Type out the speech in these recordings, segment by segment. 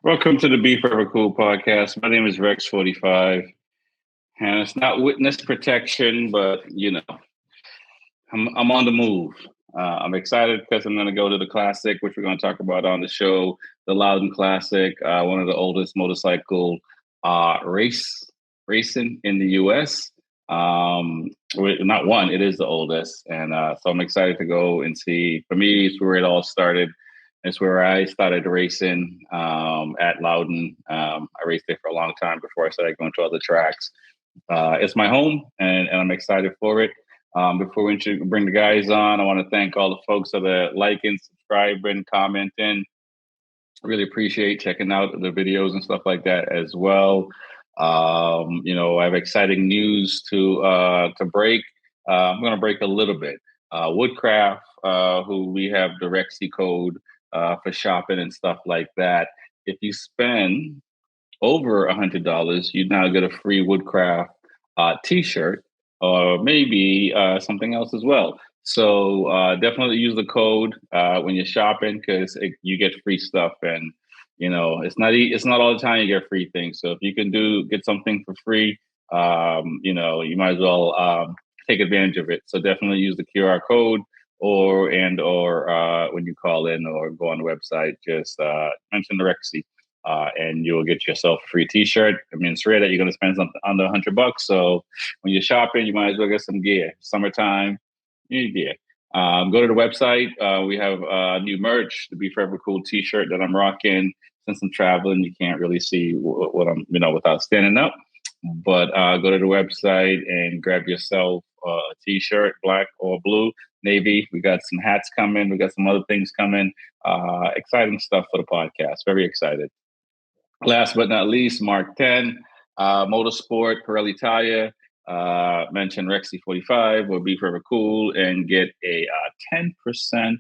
Welcome to the Be Forever Cool podcast. My name is Rex45, and it's not witness protection, but I'm on the move. I'm excited because I'm going to go to the classic, which we're going to talk about on the show, the Loudon Classic, one of the oldest motorcycle racing in the U.S. Not one, it is the oldest, and so I'm excited to go and see. For me, it's where it all started. It's where I started racing at Loudon. I raced there for a long time before I started going to other tracks. It's my home, and I'm excited for it. Before we bring the guys on, I want to thank all the folks that are liking, subscribing, commenting. Really appreciate checking out the videos and stuff like that as well. I have exciting news to break. I'm going to break a little bit. Woodcraft, who we have the Rexy code for shopping and stuff like that. If you spend over $100, you now get a free Woodcraft T-shirt or maybe something else as well. So definitely use the code when you're shopping because you get free stuff, and it's not all the time you get free things. So if you can get something for free, you might as well take advantage of it. So definitely use the QR code or when you call in or go on the website, just mention the Rexy. And you'll get yourself a free T-shirt. I mean, it's rare that you're going to spend something under $100. So when you're shopping, you might as well get some gear. Summertime, you need gear. Go to the website. We have new merch, the Be Forever Cool T-shirt that I'm rocking. Since I'm traveling, you can't really see what I'm, without standing up. But go to the website and grab yourself a T-shirt, black or blue, navy. We got some hats coming. We got some other things coming. Exciting stuff for the podcast. Very excited. Last but not least, Mark 10, Motorsport, Pirelli Tire, mention Rexy45 or Be Forever Cool and get a 10%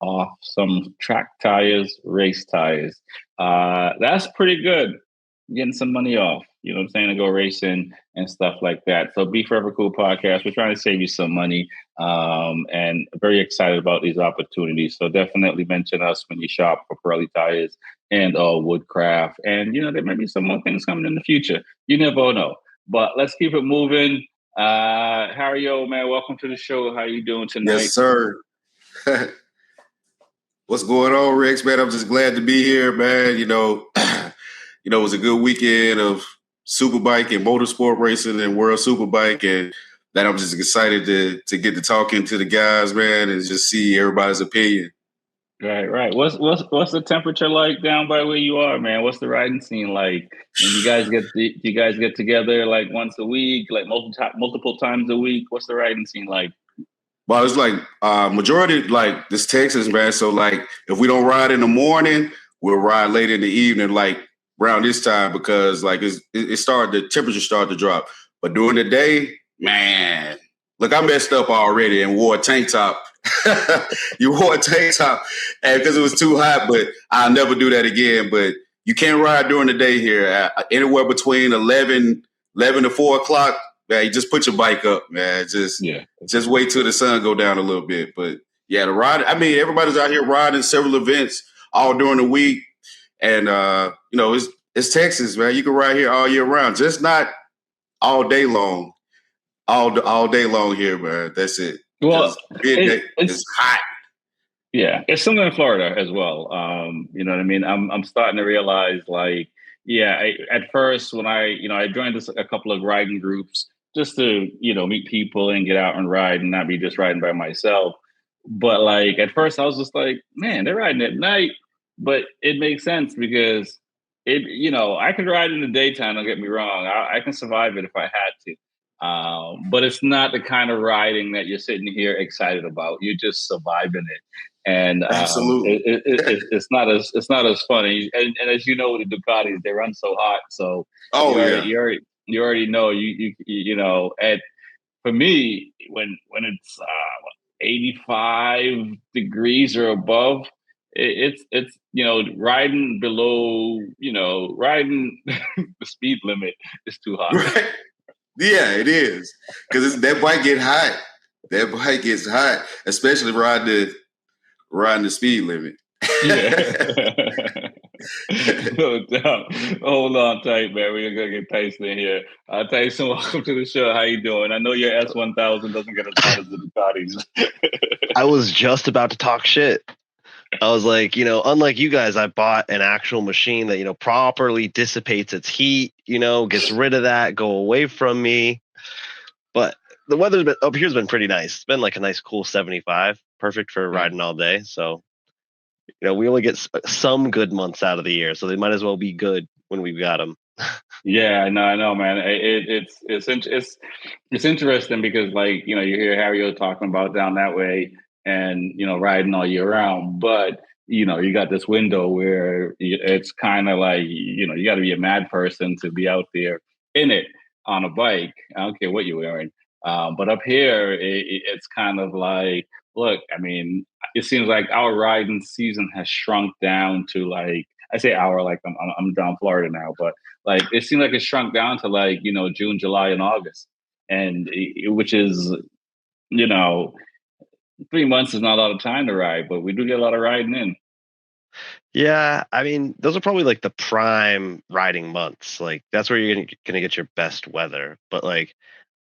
off some track tires, race tires. That's pretty good. Getting some money off, you know what I'm saying, to go racing and stuff like that. So Be Forever Cool podcast. We're trying to save you some money and very excited about these opportunities. So definitely mention us when you shop for Pirelli tires and Woodcraft. And, there may be some more things coming in the future. You never know. But let's keep it moving. Harry, man, welcome to the show. How you doing tonight? Yes, sir. What's going on, Rex, man? I'm just glad to be here, man. It was a good weekend of Superbike and motorsport racing and World Superbike, and that I'm just excited to get to talking to the guys, man, and just see everybody's opinion. Right. What's the temperature like down by where you are, man? What's the riding scene like? And you guys get together like once a week, like multiple times a week? What's the riding scene like? Well, it's like majority like this Texas, man. So like if we don't ride in the morning, we'll ride late in the evening, like around this time, because like the temperature started to drop. But during the day, man, look, I messed up already and wore a tank top. You wore a tank top and because it was too hot, but I'll never do that again. But you can't ride during the day here. Anywhere between 11 to 4 o'clock, man, you just put your bike up, man. Just wait till the sun go down a little bit. But yeah, the ride, I mean, everybody's out here riding several events all during the week. And, it's Texas, man. You can ride here all year round, just not all day long. All day long here, man. That's it. Well, it's hot. Yeah, it's similar in Florida as well. You know what I mean? I'm starting to realize, like, at first when I joined a couple of riding groups just to meet people and get out and ride and not be just riding by myself. But like at first I was just like, man, they're riding at night, but it makes sense because I could ride in the daytime. Don't get me wrong, I can survive it if I had to. But it's not the kind of riding that you're sitting here excited about. You're just surviving it, and absolutely, it's not as funny. And as you know, with the Ducatis, they run so hot. So you already know. And for me, when it's 85 degrees or above, it's riding below, riding the speed limit is too hot. Right. Yeah, it is. Because that bike get hot. That bike gets hot, especially riding the speed limit. Yeah. No doubt. Hold on tight, man. We're gonna get Tyson in here. Tyson, welcome to the show. How you doing? I know your S1000 doesn't get as hot as the Ducatis. I was just about to talk shit. I was like, unlike you guys, I bought an actual machine that, properly dissipates its heat, gets rid of that, go away from me. But the weather up here's been pretty nice. It's been like a nice, cool 75, perfect for riding all day. So, we only get some good months out of the year, so they might as well be good when we've got them. Yeah, I know, man. It's interesting because, like, you hear Harry talking about down that way, and riding all year round, but you got this window where it's kind of like you got to be a mad person to be out there in it on a bike. I don't care what you're wearing, but up here it's kind of like, look, I mean, it seems like our riding season has shrunk down to, like, I say our, like I'm down Florida now, but like it seemed like it shrunk down to, like, June, July, and August, and which is, 3 months is not a lot of time to ride, but we do get a lot of riding in. Yeah, I mean, those are probably like the prime riding months. Like that's where you're gonna get your best weather. But like,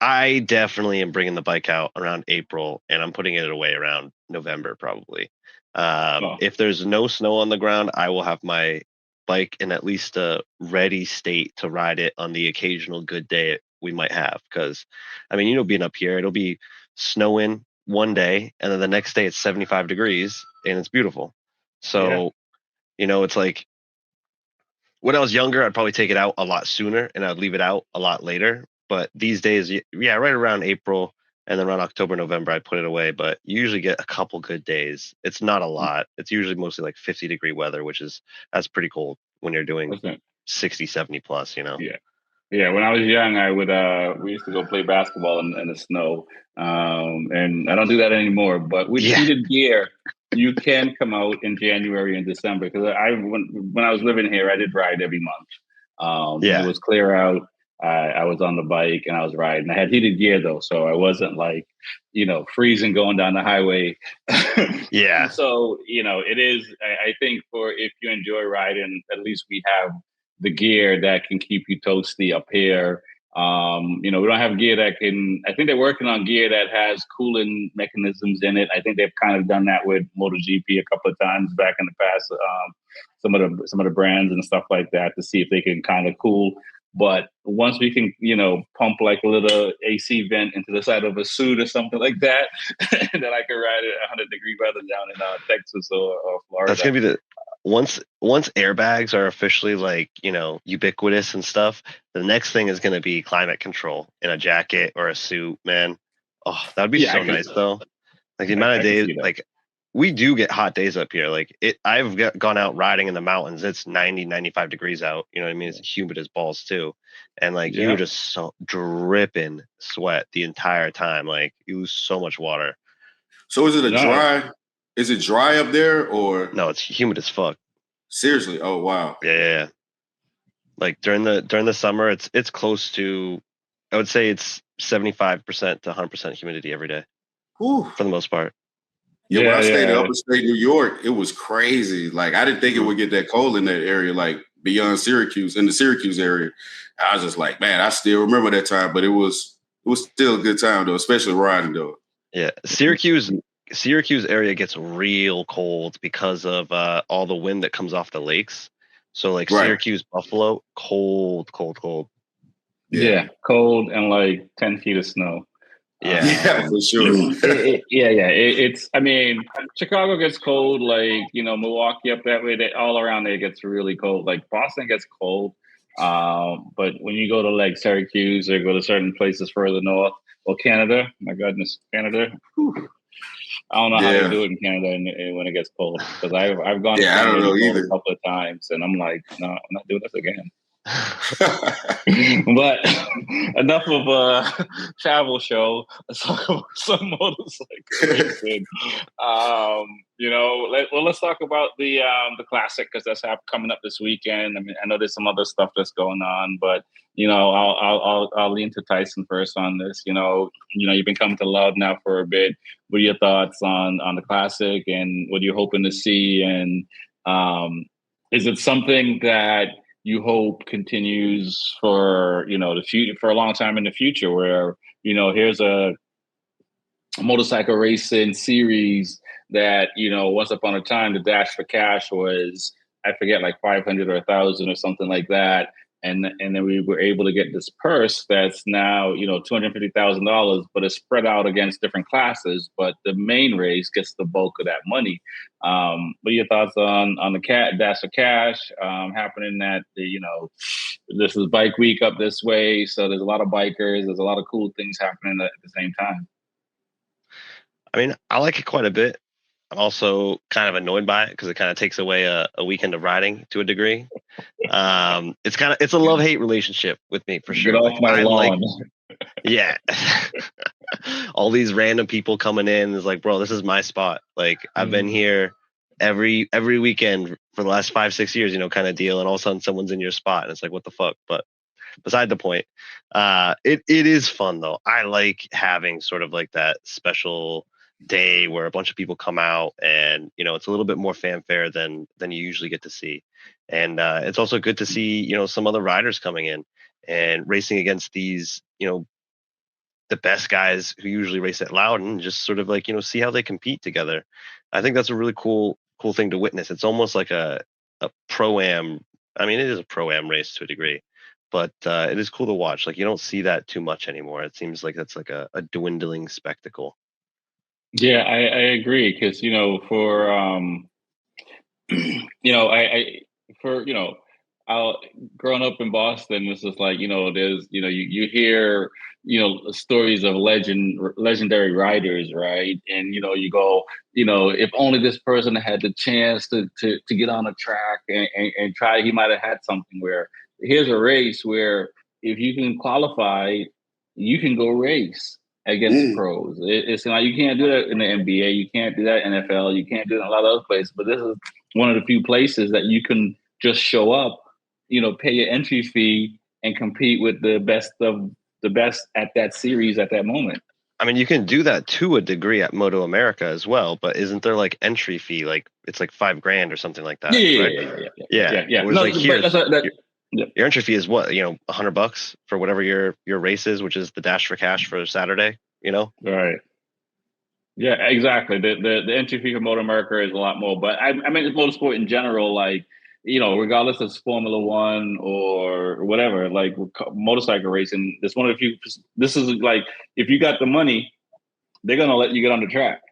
I definitely am bringing the bike out around April, and I'm putting it away around November probably. If there's no snow on the ground, I will have my bike in at least a ready state to ride it on the occasional good day we might have. Because, I mean, being up here, it'll be snowing one day, and then the next day it's 75 degrees, and it's beautiful. So, it's like when I was younger, I'd probably take it out a lot sooner and I'd leave it out a lot later. But these days, yeah, right around April and then around October, November, I'd put it away. But you usually get a couple good days. It's not a lot. It's usually mostly like 50-degree weather, that's pretty cold when you're doing 60, 70 plus, Yeah. Yeah, when I was young, we used to go play basketball in the snow, and I don't do that anymore. But with heated gear, you can come out in January and December, because when I was living here, I did ride every month. When it was clear out, I was on the bike and I was riding. I had heated gear though, so I wasn't like freezing going down the highway. Yeah. So it is. I think for if you enjoy riding, at least we have the gear that can keep you toasty up here. We don't have gear that can. I think they're working on gear that has cooling mechanisms in it. I think they've kind of done that with MotoGP a couple of times back in the past. Some of the brands and stuff like that, to see if they can kind of cool. But once we can, pump like a little AC vent into the side of a suit or something like that, then I can ride it 100-degree weather down in Texas or Florida. That's gonna be the once airbags are officially like ubiquitous and stuff. The next thing is gonna be climate control in a jacket or a suit, man. Oh, that'd be so nice though. Like the amount of days, like we do get hot days up here. Like I've gone out riding in the mountains. It's 90, 95 degrees out. You know what I mean? It's humid as balls too. And like you're just so dripping sweat the entire time. Like you lose so much water. So is it dry? Is it dry up there or? No, it's humid as fuck. Seriously? Oh, wow. Yeah. Like during the summer, it's close to, I would say it's 75% to 100% humidity every day. Whew. For the most part. Yeah, when I stayed in upstate New York, it was crazy. Like I didn't think it would get that cold in that area, like beyond Syracuse, in the Syracuse area. I was just like, man, I still remember that time, but it was still a good time though, especially riding though. Yeah, Syracuse area gets real cold because of all the wind that comes off the lakes. So like Syracuse, Buffalo, cold. Yeah, cold and like 10 feet of snow. Yeah, for sure. It's. I mean, Chicago gets cold, like Milwaukee up that way. All around there gets really cold. Like Boston gets cold, but when you go to like Syracuse or go to certain places further north, or Canada, my goodness, Canada. Whew, I don't know how they do it in Canada and when it gets cold, because I've gone to Canada a couple of times, and I'm like, no, I'm not doing this again. But enough of a travel show. Let's talk about some motorcycle racing. Let's talk about the classic, because that's coming up this weekend. I mean, I know there's some other stuff that's going on, but I'll lean to Tyson first on this. You've been coming to Love now for a bit. What are your thoughts on the classic, and what are you hoping to see? And Is it something that you hope continues for the future, for a long time in the future, where here's a motorcycle racing series that once upon a time the Dash for Cash was, I forget, like 500 or 1,000 or something like that, and then we were able to get this purse that's now $250,000, but it's spread out against different classes, but the main race gets the bulk of that money. What are your thoughts on the Dash for Cash happening at this is bike week up this way, so there's a lot of bikers, there's a lot of cool things happening at the same time. I mean, I like it quite a bit. I'm also kind of annoyed by it because it kind of takes away a weekend of riding to a degree. It's a love-hate relationship with me for sure. Get off my lawn. Yeah. All these random people coming in is like, bro, this is my spot. Like, I've been here every weekend for the last 5-6 years, kind of deal, and all of a sudden someone's in your spot, and it's like, what the fuck? But beside the point, it is fun though. I like having sort of like that special day where a bunch of people come out, and it's a little bit more fanfare than you usually get to see, and it's also good to see some other riders coming in and racing against these the best guys who usually race at Loudon, just sort of like see how they compete together. I think that's a really cool thing to witness. It's almost like a pro-am. I mean, it is a pro-am race to a degree, but it is cool to watch. Like, you don't see that too much anymore. It seems like that's like a dwindling spectacle. Yeah, I agree, because for I for growing up in Boston, this is like there's you hear stories of legendary riders, right? And you go, if only this person had the chance to get on a track and try, he might have had something. Where here's a race where if you can qualify, you can go race against pros. It's like you can't do that in the NBA, you can't do that in NFL, you can't do it in a lot of other places. But this is one of the few places that you can just show up, pay your entry fee and compete with the best of the best at that series at that moment. I mean, you can do that to a degree at Moto America as well, but isn't there like entry fee? Like it's like $5,000 or something like that. Yeah. Whereas like here, your entry fee is what, $100 for whatever your race is, which is the Dash for Cash for Saturday, Right. Yeah, exactly. The entry fee for Moto America is a lot more, but I mean, it's motorsport in general, like, regardless of Formula One or whatever, like motorcycle racing, it's one of the few. This is like, if you got the money, they're gonna let you get on the track.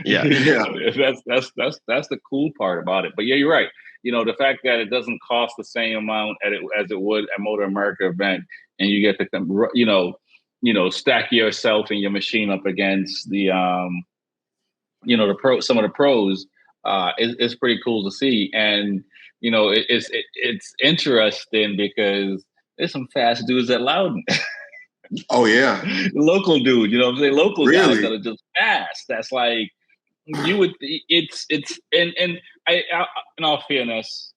Yeah, that's the cool part about it. But yeah, you're right. The fact that it doesn't cost the same amount as it would at Motor America event, and you get to stack yourself and your machine up against the some of the pros. It's pretty cool to see, and it's interesting because there's some fast dudes at Loudon. Oh yeah, local dude. You know what I'm saying? Local really? guys that are just fast. That's like you would. It's and I in all fairness,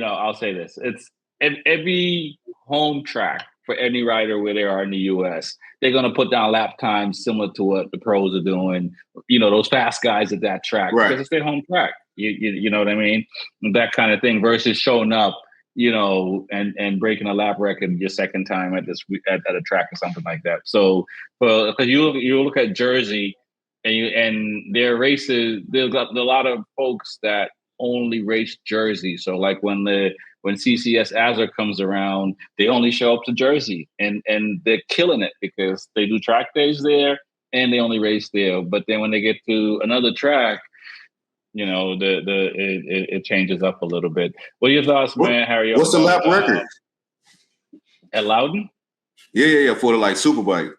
I'll say this: it's every home track for any rider where they are in the U.S. They're gonna put down lap times similar to what the pros are doing. Those fast guys at that track, right? Because it's their home track. You know what I mean? That kind of thing versus showing up, and breaking a lap record your second time at a track or something like that. So, because you look at Jersey, and their races, there's a lot of folks that only race Jersey. So, like when CCS Azure comes around, they only show up to Jersey, and they're killing it because they do track days there and they only race there. But then when they get to another track, it changes up a little bit. What are your thoughts, man, Harry? What's the lap record at Loudon? Yeah, for the Superbike.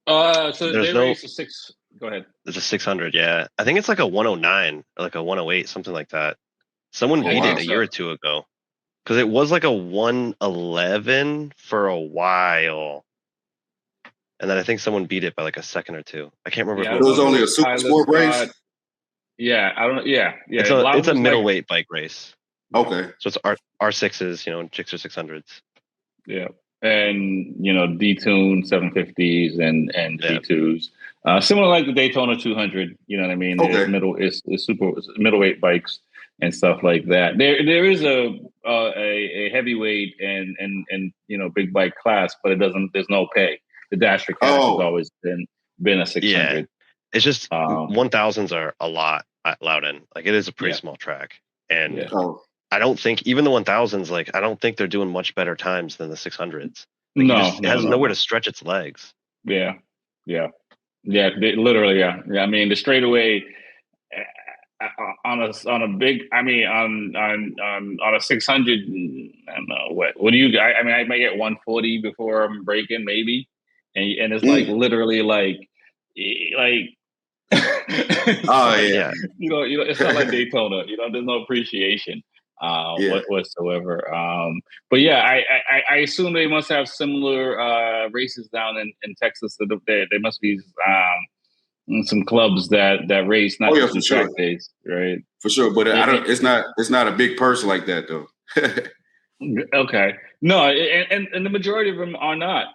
So there's race a 6. Go ahead. There's a 600. Yeah, I think it's like a 109 or like a 108, something like that. Someone beat it a year or two ago, because it was like a 111 for a while, and then I think someone beat it by like a second or two. I can't remember. It was only a super sport race. Yeah, I don't know. Yeah. It's a middleweight bike race. Okay. So it's R6s, Gixxer 600s. Yeah, and D-Tune 750s and D2s, similar like the Daytona 200. You know what I mean? Okay. It's super middleweight bikes. and stuff like that. There is a heavyweight and big bike class, but there's no pay. The dash for cash has Oh, always been a 600. Yeah, it's just 1000s are a lot at Loudon. Like it is a pretty small track, and oh, I don't think even the 1000s. Like I don't think they're doing much better times than the 600s. Like No, it has nowhere to stretch its legs. Yeah. Literally, yeah. I mean, the straightaway on a big. I mean, on a 600. I don't know what do you. I mean, I might get 140 before I'm breaking, maybe, and it's like literally like. Oh yeah. It's not like Daytona. There's no appreciation whatsoever. But yeah, I assume they must have similar races down in Texas. So they must be some clubs that race not just in track days, right? For sure, but I don't. It's not a big purse like that though. Okay, no, and the majority of them are not.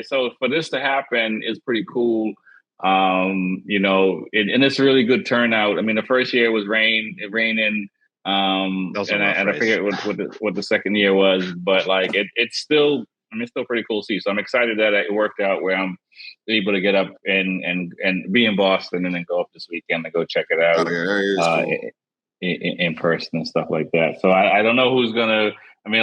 So for this to happen is pretty cool. And it's a really good turnout. I mean, the first year was raining. And I forget what the second year was, but like it's still, I mean, it's still pretty cool to see. So I'm excited that it worked out where I'm able to get up and be in Boston and then go up this weekend and go check it out in person and stuff like that. So I don't know who's gonna. I mean,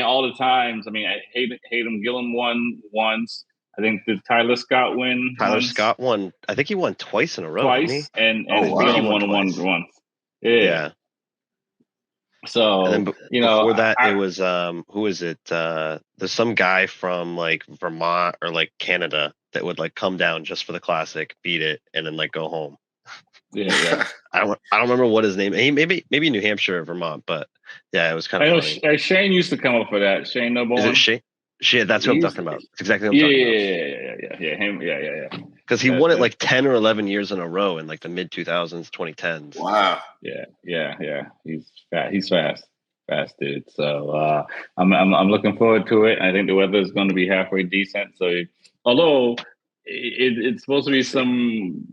all the times. I mean, Hayden Gillum won once. I think did Tyler Scott win? Scott won. I think he won twice in a row. Twice, and Gillum won once. Yeah. So and then before that, it was who is it? There's some guy from like Vermont or like Canada that would like come down just for the classic, beat it, and then like go home. Yeah. I don't remember what his name. He maybe New Hampshire or Vermont, but yeah, it was kind of. I know Shane used to come up for that. Shane Noble. Is it Shane? Shit, that's what I'm talking about. That's exactly what I'm talking about. Yeah. Because he won it like 10 or 11 years in a row in like the mid 2000s, 2010s. Wow. Yeah. He's fast dude. So I'm looking forward to it. I think the weather is going to be halfway decent. So although it's supposed to be some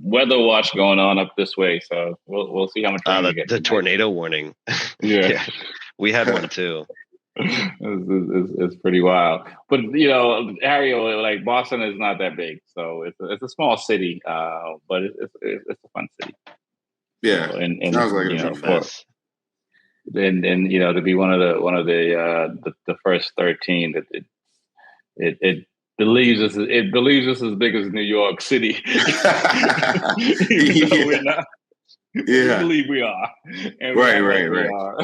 weather watch going on up this way, so we'll see how much rain we get. The tornado warning. Yeah, we had one too. It's pretty wild, but Harry, like Boston is not that big, so it's a small city, but it's a fun city. Yeah, and sounds like and to be one of the first 13 that it believes us as big as New York City. Even though we're not. We believe we are. And right. We are.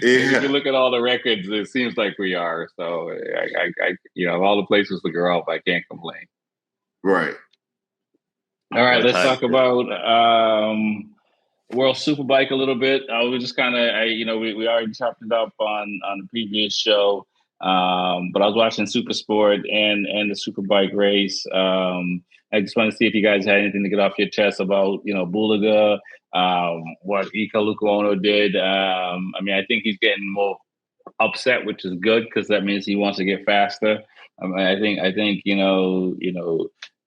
If you look at all the records, it seems like we are. So I all the places to grow up, I can't complain. Right. All right, let's talk about World Superbike a little bit. We just kind of, we already chopped it up on the previous show, but I was watching Super Sport and the Superbike race. I just want to see if you guys had anything to get off your chest about, Bulaga, what Ika Lukono did. I mean, I think he's getting more upset, which is good because that means he wants to get faster. I mean, I think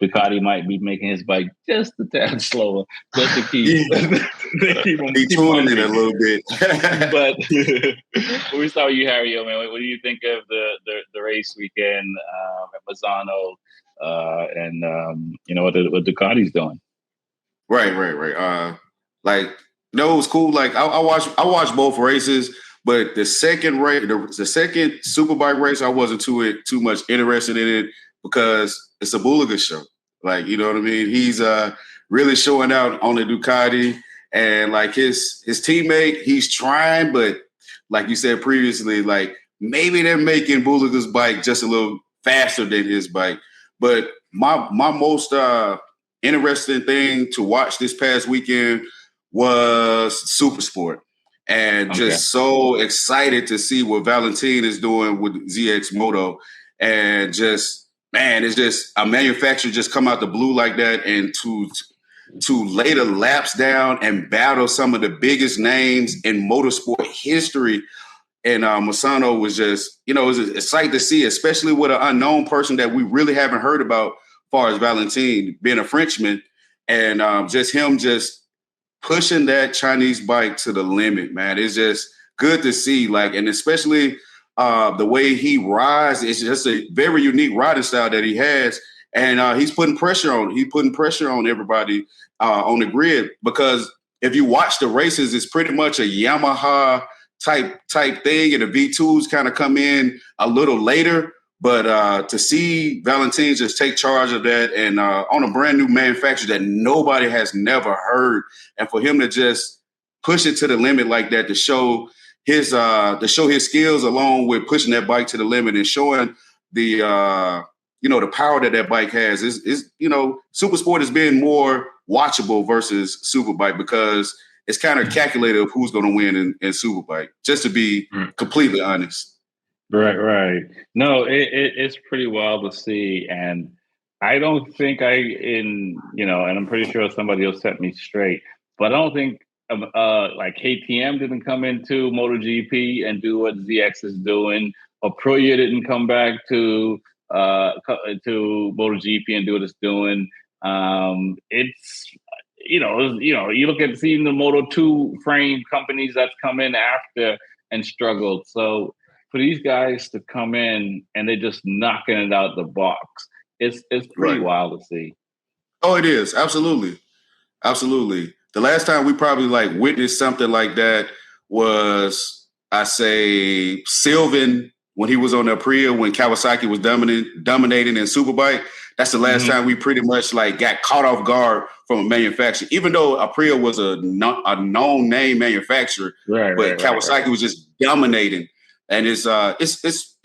Ducati might be making his bike just a tad slower, just to keep tuning it a little bit. But we start with you, Harry. I mean, what do you think of the race weekend at Mazzano, and what Ducati's doing? Right. It was cool. Like I watched both races, but the second race, the second Superbike race, I wasn't too much interested in it because it's a Bulaga show. Like, you know what I mean? He's really showing out on the Ducati, and like his teammate, he's trying, but like you said previously, like maybe they're making Bulaga's bike just a little faster than his bike. But my most interesting thing to watch this past weekend was Super Sport, and just so excited to see what Valentin is doing with ZX Moto, and just. Man, it's just a manufacturer just come out the blue like that, and to lay the laps down and battle some of the biggest names in motorsport history. And Mazzano was just, it was a sight to see, especially with an unknown person that we really haven't heard about, as far as Valentin being a Frenchman, and just him just pushing that Chinese bike to the limit, man. It's just good to see, like, and especially the way he rides. It's just a very unique riding style that he has, and he's putting pressure on. He's putting pressure on everybody on the grid, because if you watch the races, it's pretty much a Yamaha type thing, and the V2s kind of come in a little later. But to see Valentin just take charge of that, and on a brand new manufacturer that nobody has never heard, and for him to just push it to the limit like that, to show his skills, along with pushing that bike to the limit and showing the the power that bike has, is Super Sport is being more watchable versus Superbike, because it's kind of calculated of who's going to win in Superbike, just to be completely honest. Right. No, it's pretty wild to see, and I don't think and I'm pretty sure somebody will set me straight, but I don't think like KTM didn't come into MotoGP and do what ZX is doing, or Aprilia didn't come back to MotoGP and do what it's doing. It's you look at seeing the Moto2 frame companies that's come in after and struggled. So for these guys to come in and they're just knocking it out the box, it's pretty wild to see. Oh, it is. Absolutely. The last time we probably witnessed something like that was, I say, Sylvan, when he was on the Aprilia, when Kawasaki was dominating in Superbike. That's the last time we pretty much got caught off guard from a manufacturer, even though Aprilia was a known name manufacturer, but Kawasaki was just dominating. And it's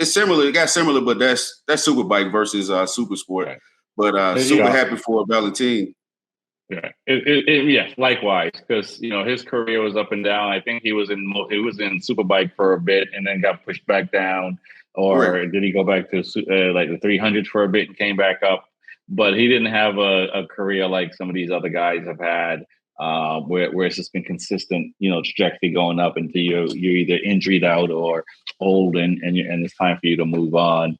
similar. It got similar, but that's Superbike versus Super Sport. Right. But super happy for Valentin. Yeah, yeah, likewise, because his career was up and down. I think he was in Superbike for a bit and then got pushed back down, or did he go back to the 300s for a bit and came back up? But he didn't have a career like some of these other guys have had, where it's just been consistent, trajectory going up until you're either injured out or old, and it's time for you to move on.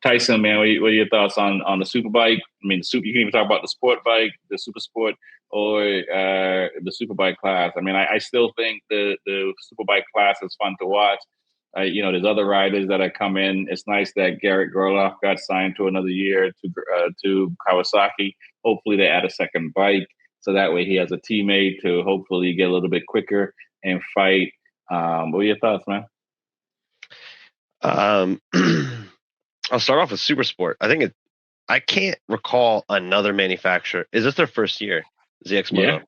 Tyson, man, what are your thoughts on the Superbike? I mean, you can even talk about the sport bike, the Super Sport, or the Superbike class. I mean, I still think the Superbike class is fun to watch. There's other riders that have come in. It's nice that Garrett Gerloff got signed to another year to Kawasaki. Hopefully, they add a second bike, so that way he has a teammate to hopefully get a little bit quicker and fight. What are your thoughts, man? I'll start off with Super Sport. I can't recall another manufacturer. Is this their first year, ZX Moto?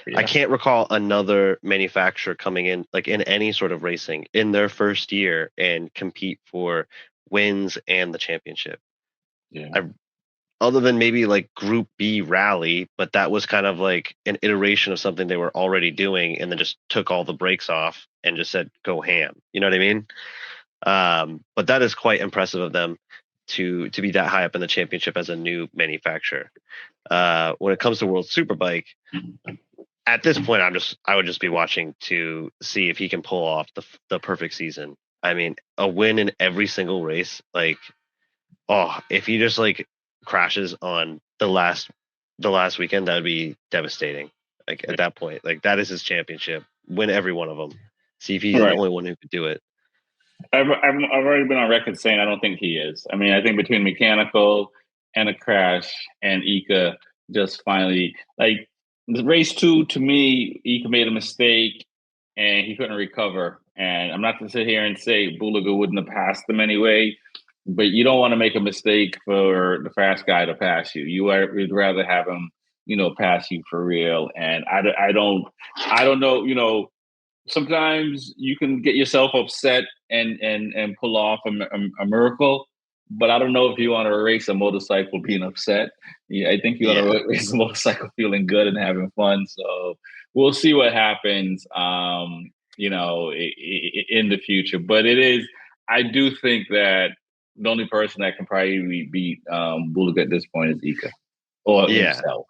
Yeah. I can't recall another manufacturer coming in in any sort of racing in their first year and compete for wins and the championship. Yeah. Other than maybe Group B Rally, but that was kind of an iteration of something they were already doing, and then just took all the brakes off and just said, go ham. You know what I mean? But that is quite impressive of them to be that high up in the championship as a new manufacturer. When it comes to World Superbike, at this point, I would just be watching to see if he can pull off the perfect season. I mean, a win in every single race. If he just crashes on the last weekend, that would be devastating. At that point, that is his championship. Win every one of them. See if he's the only one who could do it. I've already been on record saying I don't think he is. I mean, I think between mechanical and a crash and Ika just finally race 2, to me, Ika made a mistake and he couldn't recover. And I'm not going to sit here and say Bulaga wouldn't have passed him anyway, but you don't want to make a mistake for the fast guy to pass you. You'd rather have him, pass you for real. And I don't know. Sometimes you can get yourself upset and pull off a miracle, but I don't know if you want to race a motorcycle being upset. Yeah, I think you want to race a motorcycle feeling good and having fun. So we'll see what happens, in the future. But I do think that the only person that can probably beat Bulaga at this point is Ika or himself.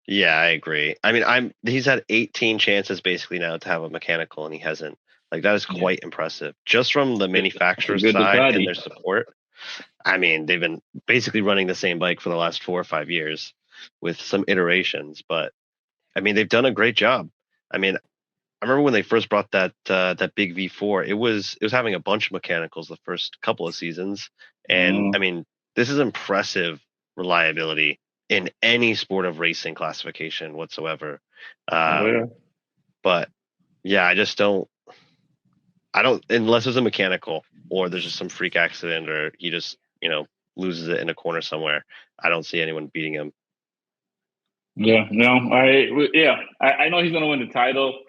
Yeah, I agree. I mean, he's had 18 chances basically now to have a mechanical, and he hasn't. That is quite impressive. Just from the manufacturer's side and their support. I mean, they've been basically running the same bike for the last 4 or 5 years with some iterations, but I mean, they've done a great job. I mean, I remember when they first brought that big V4, it was having a bunch of mechanicals the first couple of seasons, and I mean, this is impressive reliability in any sport of racing classification whatsoever. But yeah, I don't unless there's a mechanical or there's just some freak accident or he just loses it in a corner somewhere. I don't see anyone beating him. Yeah, no, I know he's going to win the title.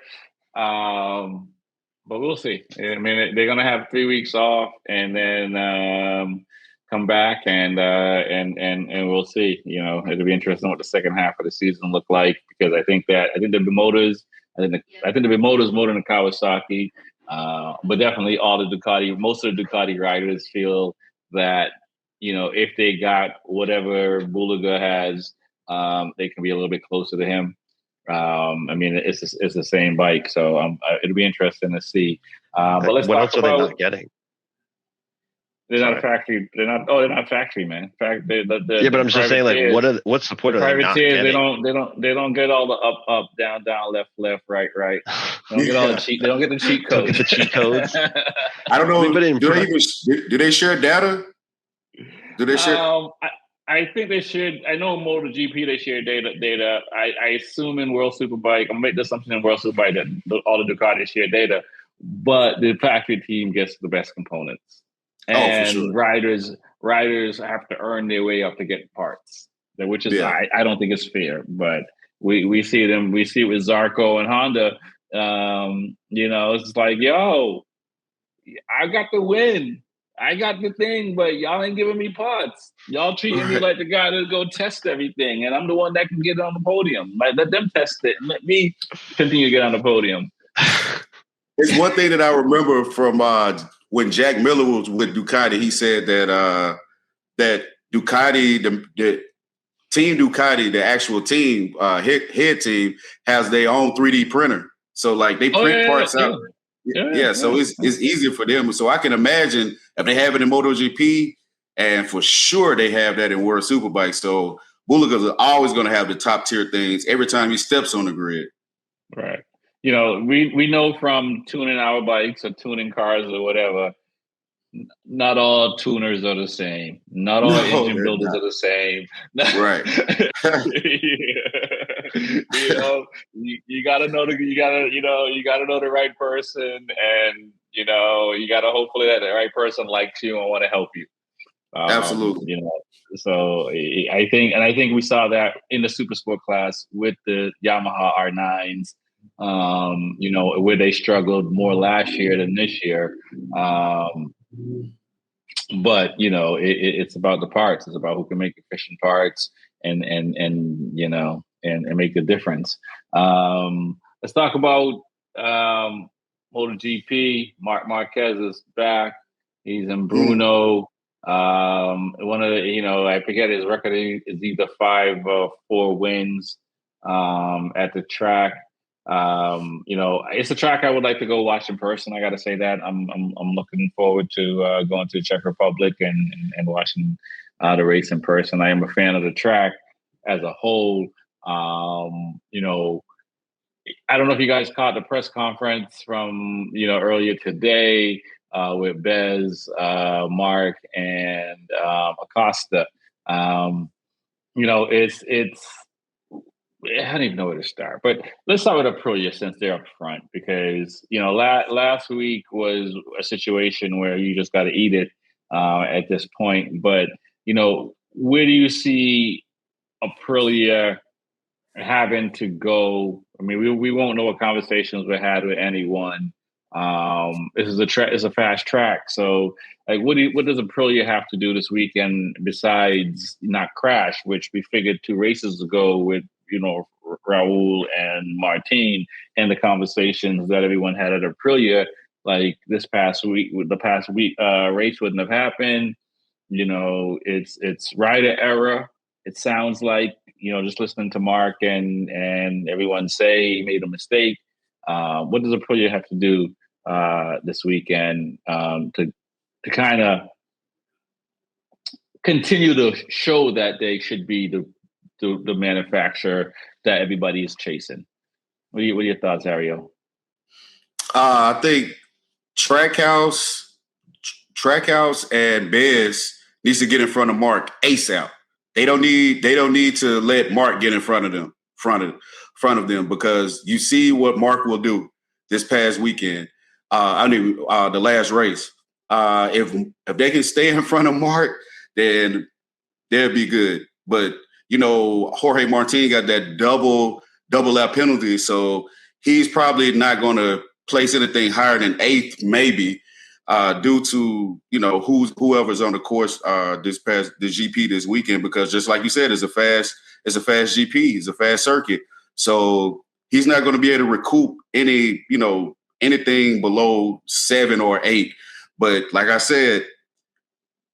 But we'll see. I mean, they're gonna have 3 weeks off, and then come back, and we'll see. It'll be interesting what the second half of the season look like, because I think the motors. I think the motors more than the Kawasaki, but definitely most of the Ducati riders feel that if they got whatever Bulaga has, they can be a little bit closer to him. I mean, it's the same bike, so it'll be interesting to see. But let's what talk else are they not getting? They're not factory. They're not factory, man. But I'm just saying, like, what's the point of they not getting? They don't get all the up, down, left, right. They don't get all the cheat. They don't get the cheat codes. Don't get the cheat codes. I don't know. Do they share data? Do they share? I think they should. I know MotoGP they share data. I assume in World Superbike, I'm making the assumption in World Superbike that all the Ducati share data, but the factory team gets the best components, and for sure. riders have to earn their way up to get parts, which is I don't think it's fair. But we see them. We see it with Zarco and Honda. It's like, yo, I got the win. I got the thing, but y'all ain't giving me parts. Y'all treating me like the guy to go test everything, and I'm the one that can get on the podium. Like, let them test it, and let me continue to get on the podium. It's one thing that I remember from when Jack Miller was with Ducati. He said that that Ducati, the team Ducati, the actual team, head team, has their own 3D printer. So like they print parts out. Yeah, so it's easier for them. So I can imagine if they have it in MotoGP, and for sure they have that in World Superbike. So Bulaga's are always going to have the top tier things every time he steps on the grid. Right. We know from tuning our bikes or tuning cars or whatever, not all tuners are the same. Not all engine builders are the same. Right. You gotta know the right person, and you gotta hopefully that the right person likes you and want to help you. Absolutely. So I think we saw that in the super sport class with the Yamaha R9s. Where they struggled more last year than this year. But it's about the parts. It's about who can make efficient parts and make the difference. Let's talk about MotoGP. Mark Marquez is back. He's in Bruno. One of the, I forget his record is either 5 or 4 wins at the track. It's a track I would like to go watch in person. I got to say that I'm looking forward to going to the Czech Republic and watching the race in person. I am a fan of the track as a whole. I don't know if you guys caught the press conference from earlier today with Bez, Mark, and Acosta. It's I don't even know where to start, but let's start with Aprilia since they're up front, because last week was a situation where you just got to eat it at this point. But where do you see Aprilia having to go? I mean, we won't know what conversations we had with anyone. This is it's a fast track, so like, what does Aprilia have to do this weekend besides not crash, which we figured 2 races ago with Raul and Martin, and the conversations that everyone had at Aprilia, like this past week, race wouldn't have happened. It's rider error. It sounds like, just listening to Mark and everyone say he made a mistake. What does Aprilia have to do this weekend to kind of continue to show that they should be the the manufacturer that everybody is chasing. What are your thoughts, Ario? I think Trackhouse and Bez needs to get in front of Mark ASAP. They don't need to let Mark get in front of them because you see what Mark will do this past weekend. The last race. If they can stay in front of Mark, then they'll be good. But Jorge Martin got that double lap penalty, so he's probably not going to place anything higher than 8th, maybe, due to whoever's on the course the GP this weekend. Because just like you said, it's a fast GP, it's a fast circuit, so he's not going to be able to recoup anything below 7 or 8. But like I said,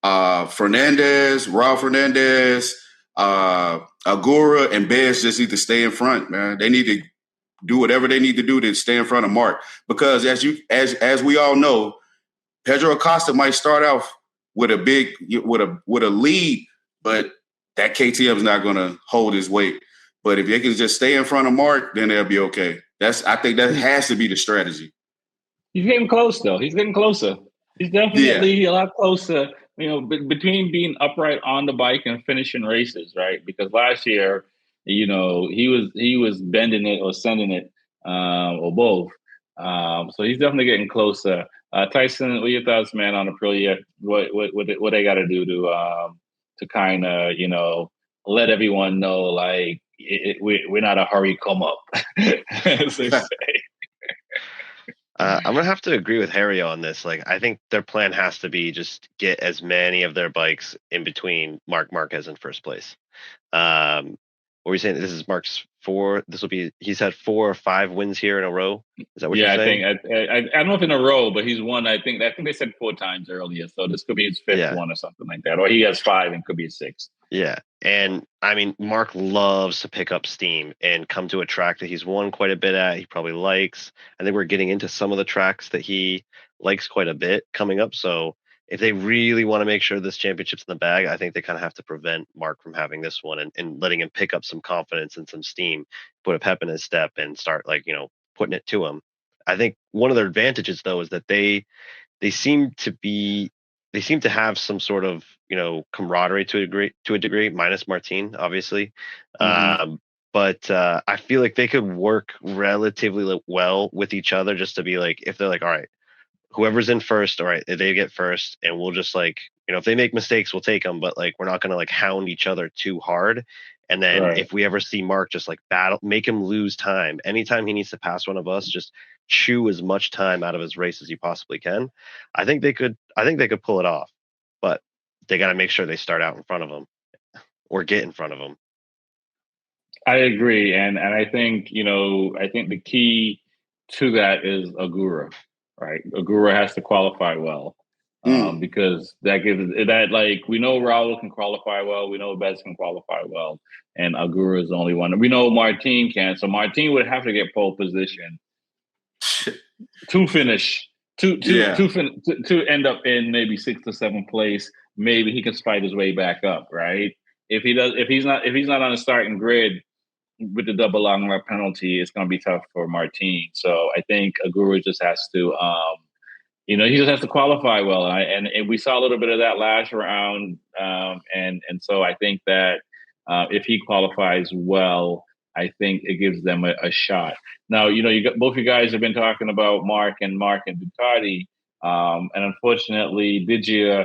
Rob Fernandez, Agura, and Bez just need to stay in front, man. They need to do whatever they need to do to stay in front of Mark. Because as we all know, Pedro Acosta might start off with a lead, but that KTM is not going to hold his weight. But if they can just stay in front of Mark, then they'll be okay. I think that has to be the strategy. He's getting close, though. He's getting closer. He's definitely a lot closer. Between being upright on the bike and finishing races, right? Because last year, he was bending it or sending it, or both. So he's definitely getting closer. Tyson, what are your thoughts, man, on Aprilia? What they got to do to kind of let everyone know, like, we're not a hurry come up, as they say. I'm gonna have to agree with Harry on this. Like, I think their plan has to be just get as many of their bikes in between Marc Marquez in first place. What were you saying? This is Mark's 4. He's had 4 or 5 wins here in a row. Is that what you're saying? I think I don't know if in a row, but he's won. I think they said 4 times earlier, so this could be his 5th one or something like that, or he has 5 and could be his 6th. Yeah, and I mean, Mark loves to pick up steam and come to a track that he's won quite a bit at. He probably likes. I think we're getting into some of the tracks that he likes quite a bit coming up. So if they really want to make sure this championship's in the bag, I think they kind of have to prevent Mark from having this one and letting him pick up some confidence and some steam, put a pep in his step, and start putting it to him. I think one of their advantages, though, is that they seem to have some sort of camaraderie to a degree, minus Martin, obviously. Mm-hmm. But I feel like they could work relatively well with each other, just to be like, if they're like, all right, whoever's in first, all right, they get first, and we'll just if they make mistakes, we'll take them, but we're not going to hound each other too hard. And then if we ever see Mark just battle, make him lose time. Anytime he needs to pass one of us, just chew as much time out of his race as he possibly can. I think they could pull it off, but they got to make sure they start out in front of him or get in front of him. I agree. And I think, I think the key to that is Agura, right? Agura has to qualify well. Because that gives that, we know Raul can qualify well, we know Bez can qualify well, and Agura is the only one. We know Martin can, so Martin would have to get pole position to finish to end up in maybe 6th or 7th place. Maybe he can fight his way back up, right? If he's not on the starting grid with the double long lap penalty, it's going to be tough for Martin. So I think Agura just has to. He just has to qualify well, and we saw a little bit of that last round, and so I think that if he qualifies well, I think it gives them a shot. Now, you got both you guys have been talking about Mark and Ducati, and unfortunately, Digia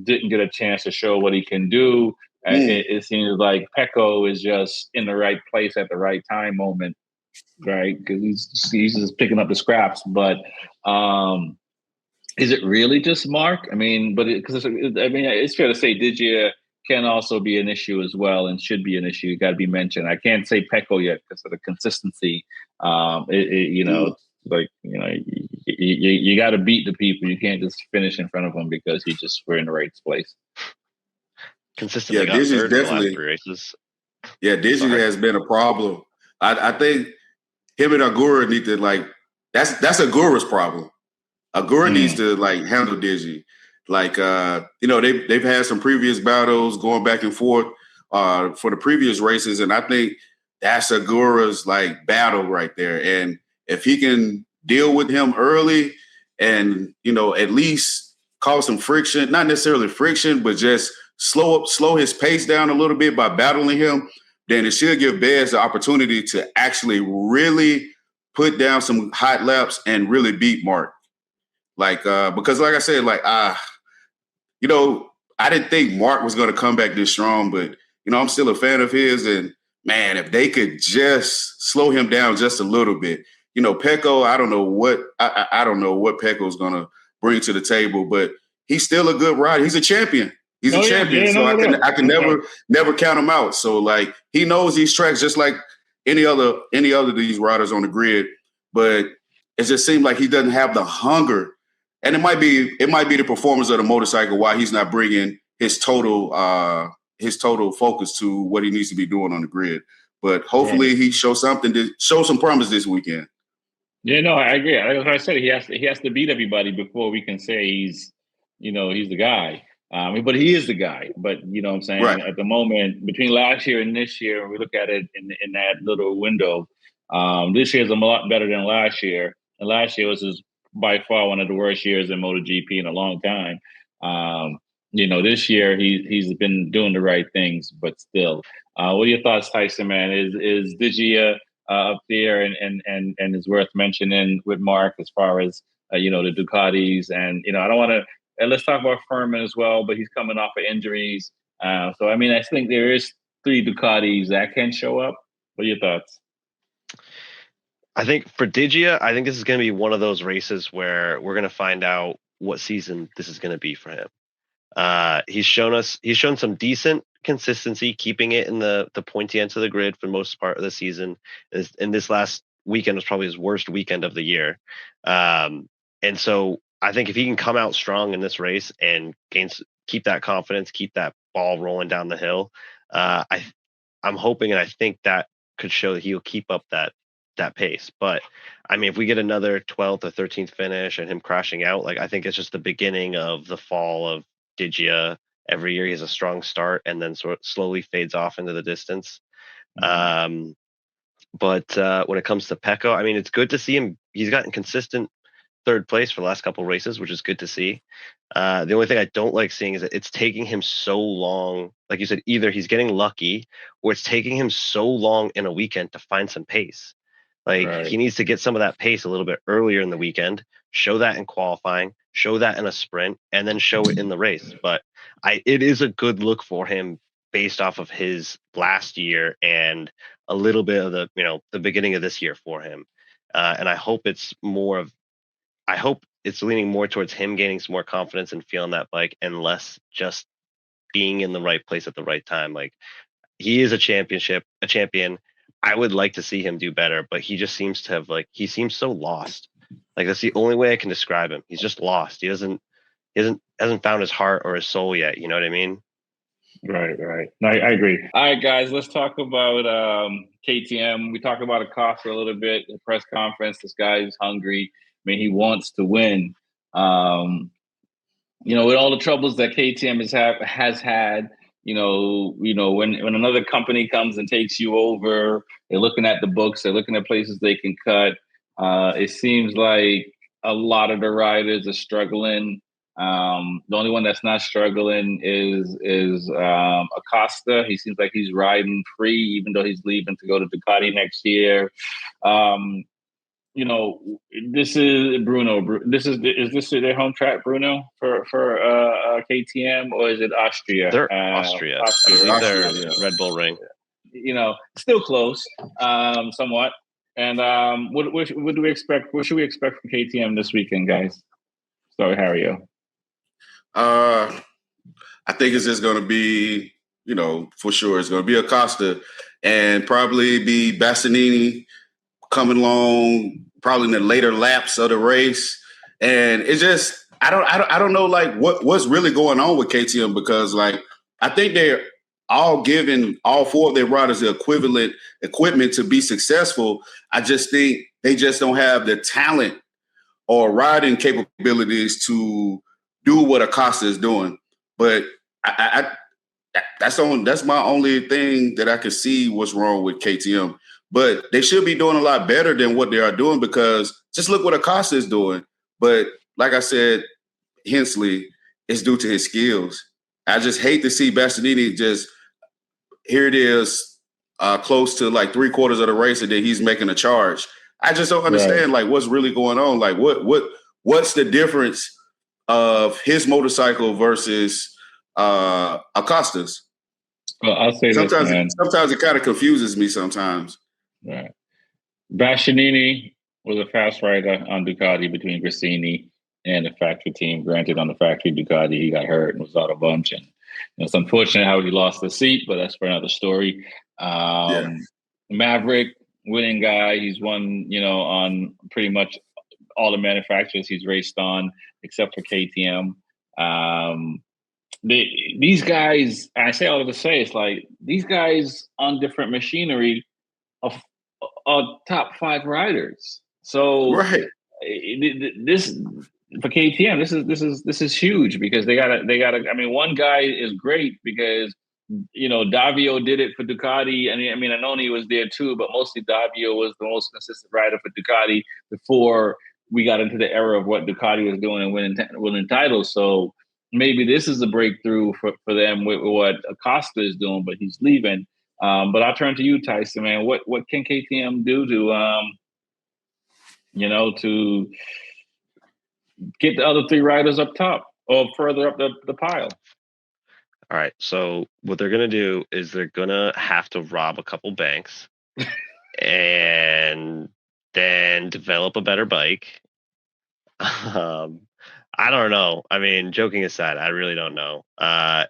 didn't get a chance to show what he can do. It seems like Pecco is just in the right place at the right time moment, right? Because he's just picking up the scraps, but. Is it really just Mark? I mean, it's fair to say Digia can also be an issue as well, and should be an issue. Got to be mentioned. I can't say Pecco yet because of the consistency. You got to beat the people. You can't just finish in front of them because we're in the right place. Consistently got third in the last 3 races. Yeah, Digia has been a problem. I think him and Agura need to that's Agura's problem. Agura needs to handle Digi. They've had some previous battles going back and forth for the previous races, and I think that's Agura's like battle right there. And if he can deal with him early and, at least cause some friction, not necessarily friction, but just slow his pace down a little bit by battling him, then it should give Bez the opportunity to actually really put down some hot laps and really beat Mark. Because like I said, I didn't think Mark was going to come back this strong, but, I'm still a fan of his. And, man, if they could just slow him down just a little bit. Pecco, I don't know what Pecco's going to bring to the table, but he's still a good rider. He's a champion. He's a champion. So I can never count him out. So, he knows these tracks just like any other of these riders on the grid, but it just seemed like he doesn't have the hunger. And it might be the performance of the motorcycle why he's not bringing his total focus to what he needs to be doing on the grid. But hopefully he shows some promise this weekend. Yeah, no, I agree. Like I said, he has to beat everybody before we can say he's the guy. But he is the guy. But you know what I'm saying? Right. At the moment, between last year and this year, when we look at it in that little window, this year is a lot better than last year. And last year was by far one of the worst years in MotoGP in a long time. This year he's been doing the right things, but still. What are your thoughts, Tyson, man? Is Digia up there and is worth mentioning with Mark as far as the Ducatis, and I don't want to. And let's talk about Furman as well, but he's coming off of injuries. So I think there is 3 Ducatis that can show up. What are your thoughts? I think for Digia, I think this is going to be one of those races where we're going to find out what season this is going to be for him. He's shown some decent consistency, keeping it in the pointy end of the grid for the most part of the season. And this last weekend was probably his worst weekend of the year. And so I think if he can come out strong in this race and keep that confidence, keep that ball rolling down the hill, I'm hoping and I think that could show that he'll keep up that pace. But if we get another 12th or 13th finish and him crashing out, I think it's just the beginning of the fall of Digia. Every year he has a strong start and then sort of slowly fades off into the distance. Mm-hmm. But when it comes to Pecco, it's good to see him. He's gotten consistent 3rd place for the last couple of races, which is good to see. The only thing I don't like seeing is that it's taking him so long. Like you said, either he's getting lucky or it's taking him so long in a weekend to find some pace. Right. He needs to get some of that pace a little bit earlier in the weekend, show that in qualifying, show that in a sprint, and then show it in the race. But it is a good look for him based off of his last year and a little bit of the beginning of this year for him. And I hope it's leaning more towards him gaining some more confidence and feeling that bike and less just being in the right place at the right time. He is a champion. I would like to see him do better, but he just seems to have he seems so lost. That's the only way I can describe him. He's just lost. He hasn't found his heart or his soul yet. You know what I mean? Right. No, I agree. All right, guys, let's talk about KTM. We talked about Acosta a little bit. The press conference. This guy is hungry. He wants to win. With all the troubles that KTM has had. When another company comes and takes you over, they're looking at the books, they're looking at places they can cut. It seems like a lot of the riders are struggling. The only one that's not struggling is Acosta. He seems like he's riding free, even though he's leaving to go to Ducati next year. This is Bruno. Is this their home track, Bruno, for KTM, or is it Austria? They're Austria. They're Red Bull Ring. Still close, somewhat. And what do we expect? What should we expect from KTM this weekend, guys? Start with Hario. I think it's just going to be, for sure, it's going to be Acosta and probably be Bastianini coming along probably in the later laps of the race. And it's just, I don't know what's really going on with KTM, because I think they're all giving all 4 of their riders the equipment to be successful. I just think they just don't have the talent or riding capabilities to do what Acosta is doing. But That's my only thing that I can see what's wrong with KTM. But they should be doing a lot better than what they are doing, because just look what Acosta is doing. But like I said, Hensley, is due to his skills. I just hate to see Bastianini just, here it is, close to like 3/4 of the race, and then he's making a charge. I just don't understand like what's really going on. Like what's the difference of his motorcycle versus Acosta's? Well, I'll say this, man. Sometimes it kind of confuses me sometimes. Right. Bastianini was a fast rider on Ducati between Grassini and the factory team. Granted, on the factory Ducati, he got hurt and was out a bunch. And it's unfortunate how he lost the seat, but that's for another story. Maverick, winning guy. He's won, on pretty much all the manufacturers he's raced on, except for KTM. These guys, I say all of to say, it's like these guys on different machinery are top 5 riders. So this for KTM, this is huge, because they gotta. I mean, one guy is great because Davio did it for Ducati, and I mean Anoni was there too, but mostly Davio was the most consistent rider for Ducati before we got into the era of what Ducati was doing and winning titles. So maybe this is a breakthrough for them with what Acosta is doing, but he's leaving. But I'll turn to you, Tyson, man. What can KTM do to get the other 3 riders up top or further up the pile? All right. So what they're going to do is they're going to have to rob a couple banks and then develop a better bike. I don't know. I mean, joking aside, I really don't know.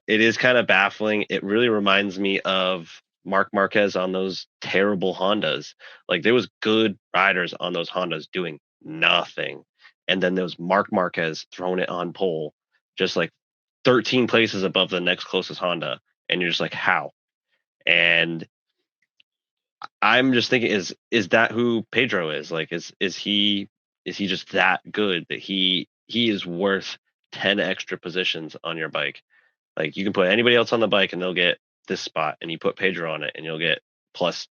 It is kind of baffling. It really reminds me of Marc Marquez on those terrible Hondas. Like, there was good riders on those Hondas doing nothing. And then there was Marc Marquez throwing it on pole, just like 13 places above the next closest Honda. And you're just like, how? And I'm just thinking, is that who Pedro is? Like, is he just that good that he is worth 10 extra positions on your bike? Like, you can put anybody else on the bike and they'll get this spot, and you put Pedro on it and you'll get plus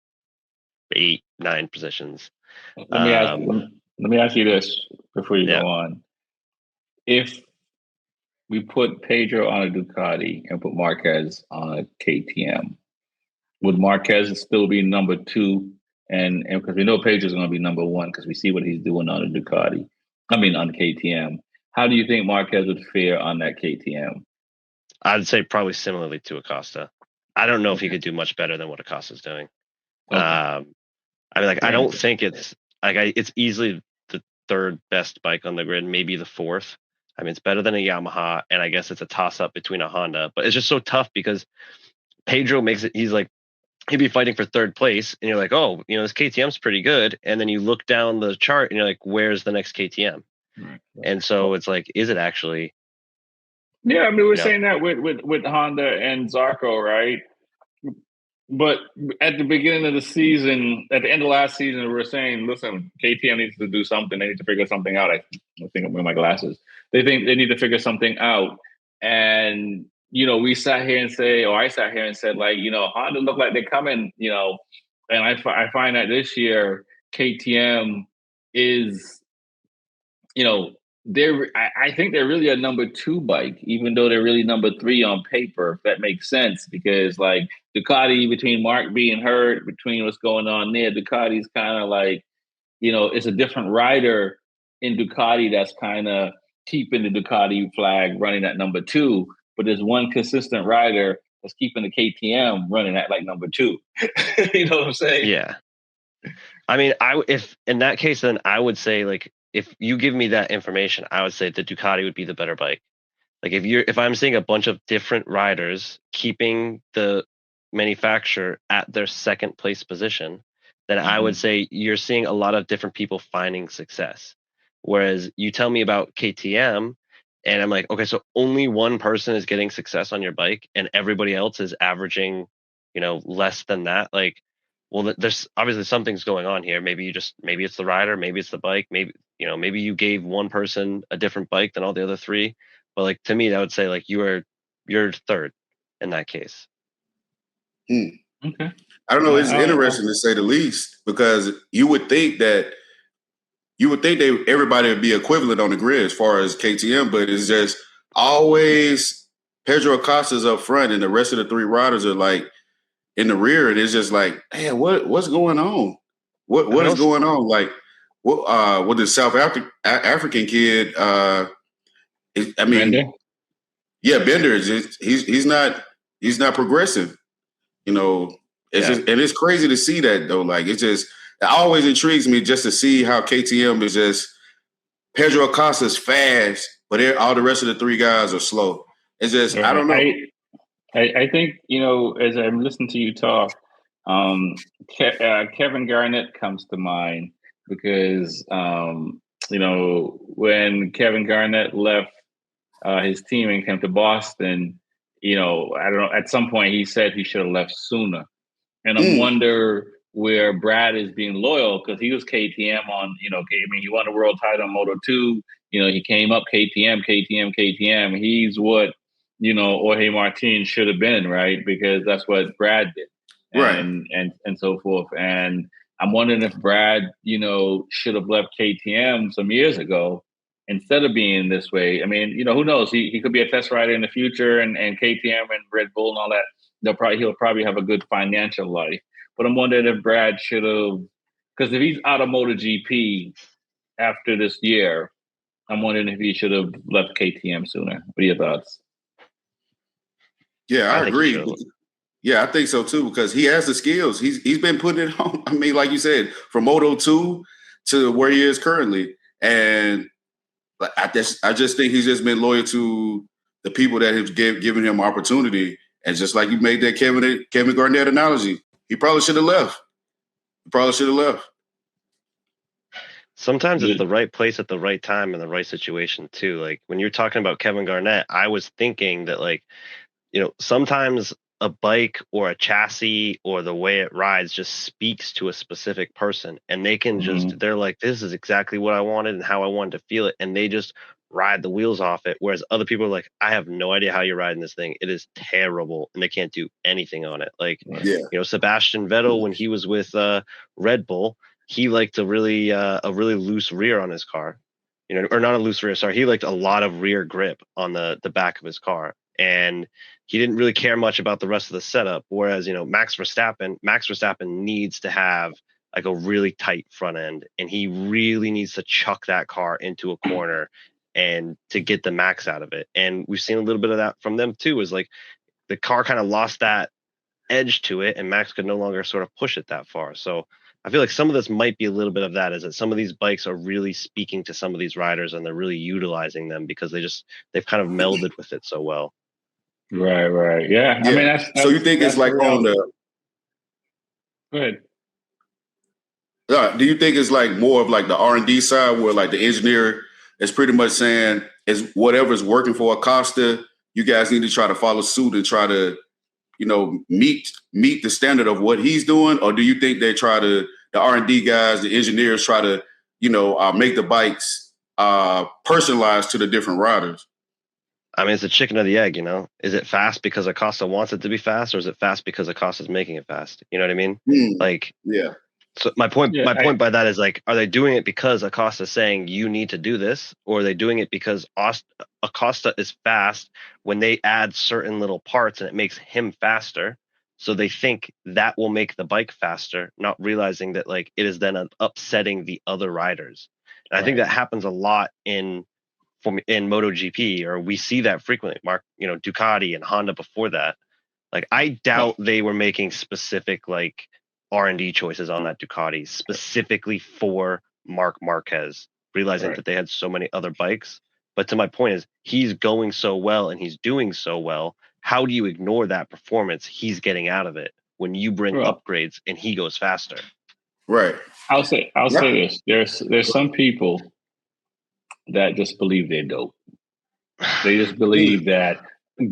8, 9 positions. Let me ask you this before you go on. If we put Pedro on a Ducati and put Marquez on a KTM, would Marquez still be number 2? And because we know Pedro's going to be number 1 because we see what he's doing on a Ducati. I mean, on KTM. How do you think Marquez would fare on that KTM? I'd say probably similarly to Acosta. I don't know if he could do much better than what Acosta's doing. I mean, like, I don't think it's like it's easily the 3rd best bike on the grid, maybe the 4th. I mean, it's better than a Yamaha, and I guess it's a toss-up between a Honda. But it's just so tough because Pedro makes it. He'd be fighting for 3rd place, and you're like, oh, this KTM's pretty good. And then you look down the chart, and you're like, where's the next KTM? Right. And so it's like, is it actually? Yeah, I mean, we're saying that with Honda and Zarco, right? But at the beginning of the season, at the end of last season, we were saying, listen, KTM needs to do something. They need to figure something out. I think I'm wearing my glasses. They think they need to figure something out. And, we sat here and I sat here and said, like, Honda look like they're coming, and I find that this year KTM is, I think they're really a number 2 bike, even though they're really number 3 on paper, if that makes sense. Because like Ducati, between Mark being hurt, between what's going on there, Ducati's kind of like, it's a different rider in Ducati that's kind of keeping the Ducati flag running at number 2. But there's one consistent rider that's keeping the KTM running at like number 2. You know what I'm saying? Yeah. I mean, if in that case, then I would say, like, if you give me that information, I would say the Ducati would be the better bike. Like, if I'm seeing a bunch of different riders keeping the manufacturer at their 2nd place position, then I would say you're seeing a lot of different people finding success. Whereas you tell me about KTM, and I'm like, okay, so only one person is getting success on your bike, and everybody else is averaging, less than that. Like, well, there's obviously something's going on here. Maybe it's the rider, maybe it's the bike, maybe you gave one person a different bike than all the other 3. But like, to me, I would say like you're 3rd, in that case. Okay. I don't know. It's interesting to say the least, because you would think everybody would be equivalent on the grid as far as KTM, but it's just always Pedro Acosta's up front and the rest of the three riders are like in the rear, and it's just like, man, what's going on? What is going on? Like, what the South African kid? Bender? Yeah, Bender is he's not progressing. You know, it's just, and it's crazy to see that though. Like, it always intrigues me just to see how KTM is just Pedro Acosta's fast, but all the rest of the three guys are slow. It's just, I don't know. I think, as I'm listening to you talk, Kevin Garnett comes to mind because, when Kevin Garnett left his team and came to Boston, I don't know, at some point he said he should have left sooner. And I wonder where Brad is being loyal, because he was KTM on, he won a world title on Moto2. He came up KTM. He's what, Jorge Martin should have been, right? Because that's what Brad did. And so forth. And I'm wondering if Brad, should have left KTM some years ago instead of being this way. I mean, who knows? He could be a test rider in the future, and KTM and Red Bull and all that. He'll probably have a good financial life. But I'm wondering if Brad should have, because if he's out of MotoGP after this year, I'm wondering if he should have left KTM sooner. What are your thoughts? Yeah, I agree. Yeah, I think so too, because he has the skills. He's been putting it on. I mean, like you said, from Moto2 to where he is currently, and I just think he's just been loyal to the people that have given him opportunity. And just like you made that Kevin Garnett analogy, he probably should have left. Sometimes it's the right place at the right time in the right situation too. Like when you're talking about Kevin Garnett, I was thinking that, like, sometimes a bike or a chassis or the way it rides just speaks to a specific person, and they can they're like, this is exactly what I wanted and how I wanted to feel it. And they just ride the wheels off it. Whereas other people are like, I have no idea how you're riding this thing. It is terrible. And they can't do anything on it. Like, Sebastian Vettel, when he was with Red Bull, he liked a really loose rear on his car, or not a loose rear. Sorry. He liked a lot of rear grip on the back of his car. And he didn't really care much about the rest of the setup. Whereas, Max Verstappen needs to have like a really tight front end, and he really needs to chuck that car into a corner and to get the max out of it. And we've seen a little bit of that from them too, is like the car kind of lost that edge to it, and Max could no longer sort of push it that far. So I feel like some of this might be a little bit of that, is that some of these bikes are really speaking to some of these riders, and they're really utilizing them because they've kind of melded with it so well. Right. Yeah. I mean, that's so you think it's like on the. Go ahead. Do you think it's like more of like the R&D side, where like the engineer is pretty much saying, is whatever's working for Acosta, you guys need to try to follow suit and try to, meet the standard of what he's doing? Or do you think they the R&D guys, the engineers try to, make the bikes personalized to the different riders? I mean, it's a chicken or the egg, Is it fast because Acosta wants it to be fast, or is it fast because Acosta's making it fast? You know what I mean? Yeah. So my point by that is, like, are they doing it because Acosta's saying you need to do this, or are they doing it because Acosta is fast when they add certain little parts and it makes him faster? So they think that will make the bike faster, not realizing that, like, it is then upsetting the other riders. And I think that happens a lot in MotoGP, or we see that frequently. Ducati and Honda before that. Like, I doubt they were making specific, like, R&D choices on that Ducati specifically for Marc Marquez, realizing that they had so many other bikes. But to my point is, he's going so well and he's doing so well. How do you ignore that performance he's getting out of it when you bring upgrades and he goes faster? Right. I'll say this. There's some people that just believe they're dope. They just believe that I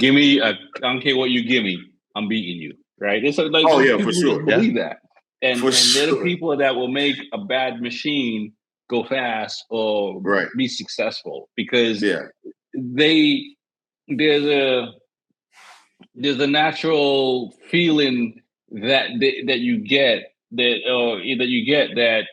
don't care what you give me, I'm beating you. Right? It's like, for sure. Believe that. And they're the people that will make a bad machine go fast or be successful, because there's there's a natural feeling that you get that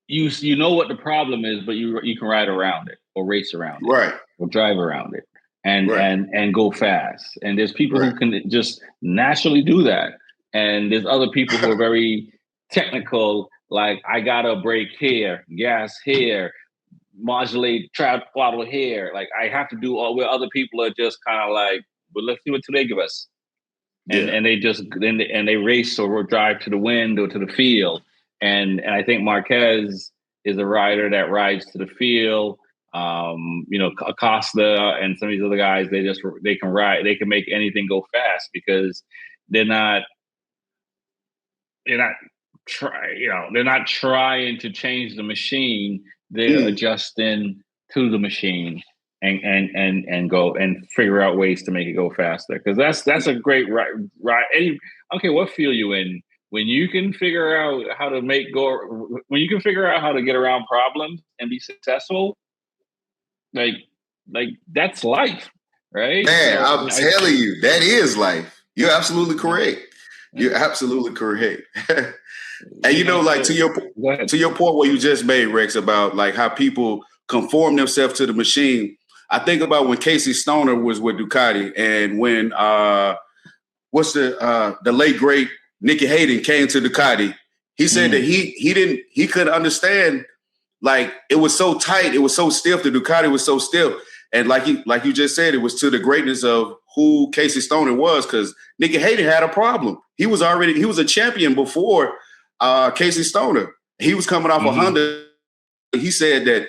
you know what the problem is, but you can ride around it or race around it Right. or drive around it and Right. and go fast. And there's people Right. who can just naturally do that, and there's other people who are very technical. Like, I gotta brake here, gas here, modulate trap throttle here. Like, I have to do all where other people are just kind of like, but let's see what today give us. Yeah. And they just and they race or drive to the wind or to the field. And I think Marquez is a rider that rides to the field. Acosta and some of these other guys, they can ride, they can make anything go fast because they're not they're not trying to change the machine. They're adjusting to the machine and go and figure out ways to make it go faster. Because that's a great ride. Okay, what field you in? When you can figure out how to when you can figure out how to get around problems and be successful, like that's life, right? Man, I'm telling you, that is life. You're absolutely correct. You're absolutely correct. And like to your point what you just made, Rex, about like how people conform themselves to the machine. I think about when Casey Stoner was with Ducati, and when the late great Nicky Hayden came to Ducati. He said that he couldn't understand, like, it was so tight, it was so stiff, the Ducati was so stiff. And like you just said, it was to the greatness of who Casey Stoner was, because Nicky Hayden had a problem. He was a champion before Casey Stoner. He was coming off a Honda. He said that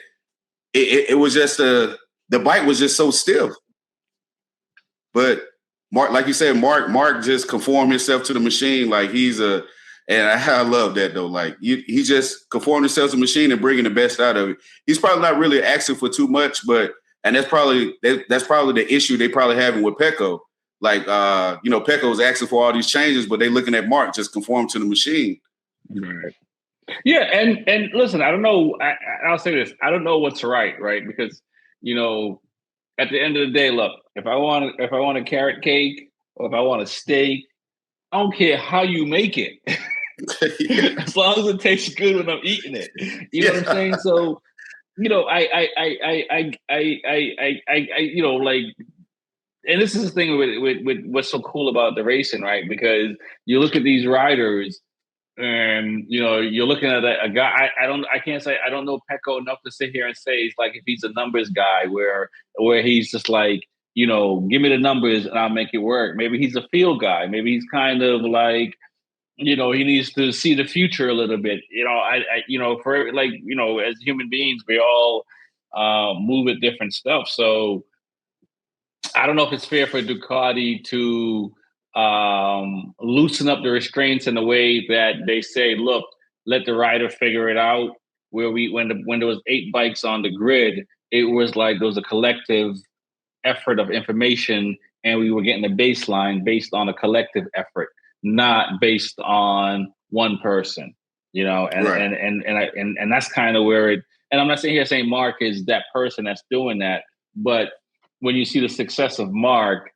it was just the bike was just so stiff. But Mark, like you said, Mark just conformed himself to the machine. Like and I love that though. Like he just conformed himself to the machine and bringing the best out of it. He's probably not really asking for too much, and that's probably the issue they probably having with Pecco. Like Pecco's asking for all these changes, but they looking at Mark just conform to the machine. Right. Yeah, and listen, I don't know. I'll say this: I don't know what's right, because at the end of the day, look, if I want a carrot cake or if I want a steak, I don't care how you make it, as long as it tastes good when I'm eating it. You know what I'm saying? So, and this is the thing with what's so cool about the racing, right? Because you look at these riders. And you're looking at a guy. I can't say I don't know Pecco enough to sit here and say it's like if he's a numbers guy where he's just like, give me the numbers and I'll make it work. Maybe he's a field guy. Maybe he's kind of like, he needs to see the future a little bit. As human beings, we all move at different stuff. So I don't know if it's fair for Ducati to loosen up the restraints in a way that they say, look, let the rider figure it out. Where when there was 8 bikes on the grid, it was like there was a collective effort of information, and we were getting a baseline based on a collective effort, not based on one person. Right. And that's kind of where it. And I'm not saying Mark is that person that's doing that, but when you see the success of Mark,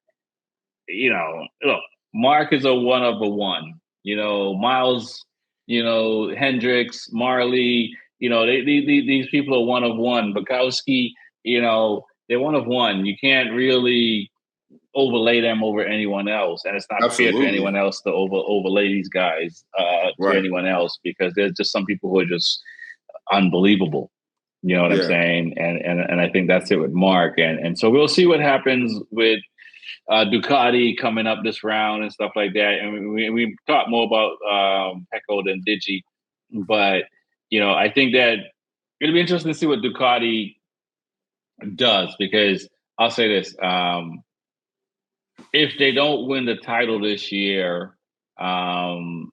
look, Mark is a one of a one. Miles, Hendricks, Marley, these people are one of one. Bukowski, they're one of one. You can't really overlay them over anyone else, and it's not fair to anyone else to overlay these guys to anyone else, because there's just some people who are just unbelievable. You know what I'm saying? And I think that's it with Mark. And so we'll see what happens with Ducati coming up this round and stuff like that. And we talk more about Pecco than Digi, but I think that it'll be interesting to see what Ducati does, because I'll say this: if they don't win the title this year, it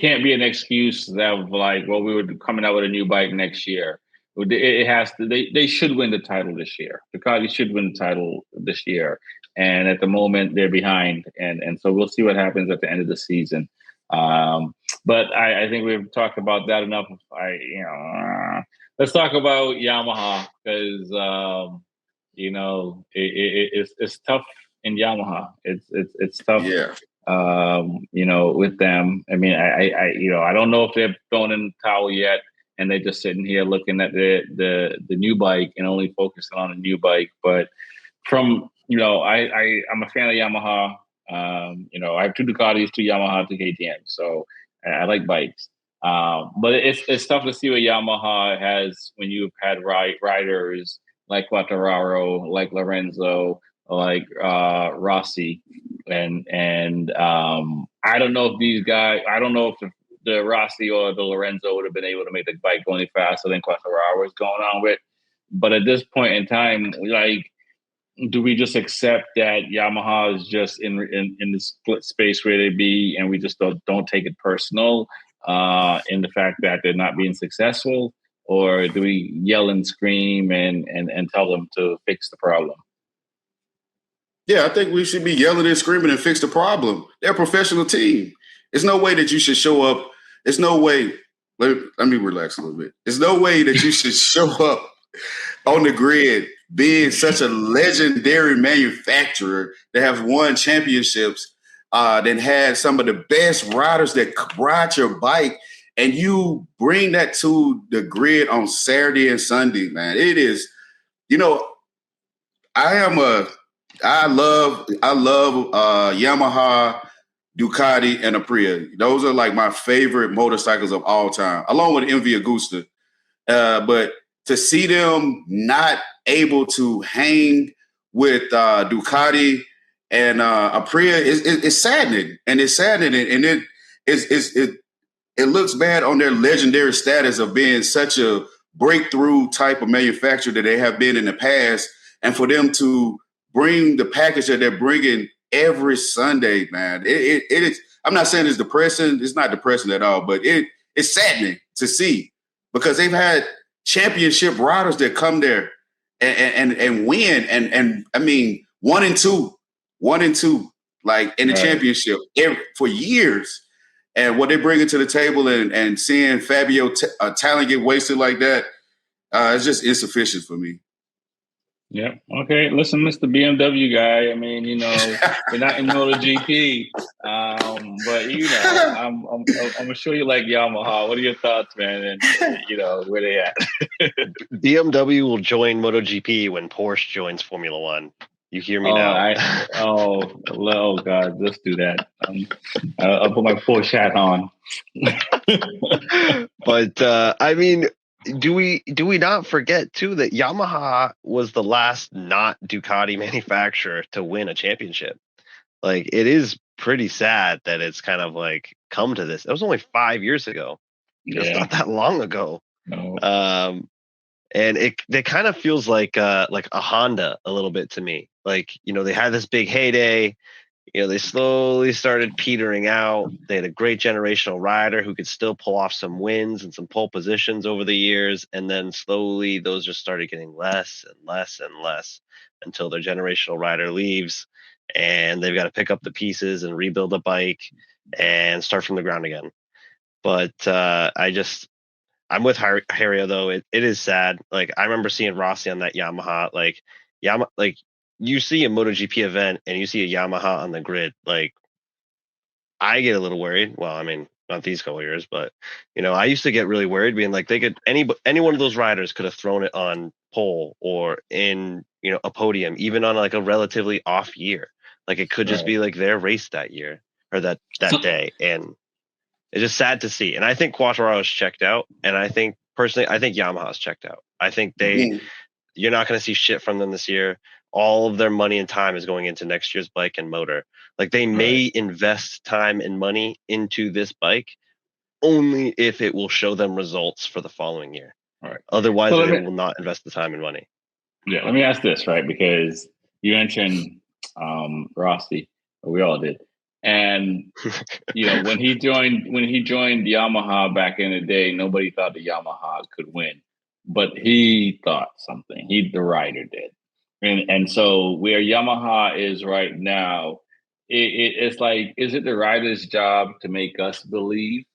can't be an excuse that like, well, we were coming out with a new bike next year. It has to. They should win the title this year. Ducati should win the title this year. And at the moment, they're behind. And so we'll see what happens at the end of the season. But I think we've talked about that enough. Let's talk about Yamaha, because, it's tough in Yamaha. It's tough. Yeah. With them. I mean, I don't know if they've thrown in the towel yet, and they're just sitting here looking at the new bike and only focusing on the new bike. But from I'm a fan of Yamaha. I have two Ducatis, two Yamaha, two KTM, so I like bikes. But it's tough to see what Yamaha has when you've had riders like Quartararo, like Lorenzo, like Rossi, and I don't know if these guys. I don't know if the Rossi or the Lorenzo would have been able to make the bike go any faster than Quartararo is going on with. But at this point in time, like, do we just accept that Yamaha is just in the split space where they be, and we just don't take it personal in the fact that they're not being successful, or do we yell and scream and tell them to fix the problem? Yeah, I think we should be yelling and screaming and fix the problem. They're a professional team. There's no way that you should show up. There's no way. Let me relax a little bit. There's no way that you should show up on the grid being such a legendary manufacturer that have won championships, that had some of the best riders that ride your bike, and you bring that to the grid on Saturday and Sunday, man. It is, I love Yamaha, Ducati, and Aprilia. Those are like my favorite motorcycles of all time, along with MV Agusta. But to see them not able to hang with Ducati and Aprilia is saddening, and it's saddening, and it looks bad on their legendary status of being such a breakthrough type of manufacturer that they have been in the past, and for them to bring the package that they're bringing every Sunday, man. It is. I'm not saying it's depressing. It's not depressing at all, but it's saddening to see, because they've had championship riders that come there and win, and I mean 1 and 2, like in the championship for years. And what they bring to the table, and seeing Fabio talent get wasted like that, it's just insufficient for me. Yeah. Okay. Listen, Mr. BMW guy. I mean, we're not in MotoGP, but I'm sure you like Yamaha. What are your thoughts, man? And where they at? BMW will join MotoGP when Porsche joins Formula One. You hear me now? Oh God, let's do that. I'll put my Porsche hat on. But I mean, do we not forget too that Yamaha was the last not Ducati manufacturer to win a championship? Like, it is pretty sad that it's kind of like come to this. It was only 5 years ago. Yeah. It's not that long ago. No. And it kind of feels like a Honda a little bit to me. Like, they had this big heyday. They slowly started petering out. They had a great generational rider who could still pull off some wins and some pole positions over the years. And then slowly those just started getting less and less and less until their generational rider leaves, and they've got to pick up the pieces and rebuild a bike and start from the ground again. But I'm with Hario, though. It is sad. Like, I remember seeing Rossi on that Yamaha. Like, you see a MotoGP event and you see a Yamaha on the grid. Like, I get a little worried. Well, I mean, not these couple years, but I used to get really worried, being like, any one of those riders could have thrown it on pole or in a podium, even on like a relatively off year. Like, it could just be like their race that year or that day, and it's just sad to see. And I think Quartararo's checked out, and I think Yamaha's checked out. I think you're not going to see shit from them this year. All of their money and time is going into next year's bike and motor. Like, they may invest time and money into this bike only if it will show them results for the following year. Right. Otherwise, they will not invest the time and money. Yeah, let me ask this, right? Because you mentioned Rossi, we all did, and when he joined Yamaha back in the day, nobody thought the Yamaha could win, but he thought something. The rider did. And so where Yamaha is right now, it's like, is it the rider's job to make us believe?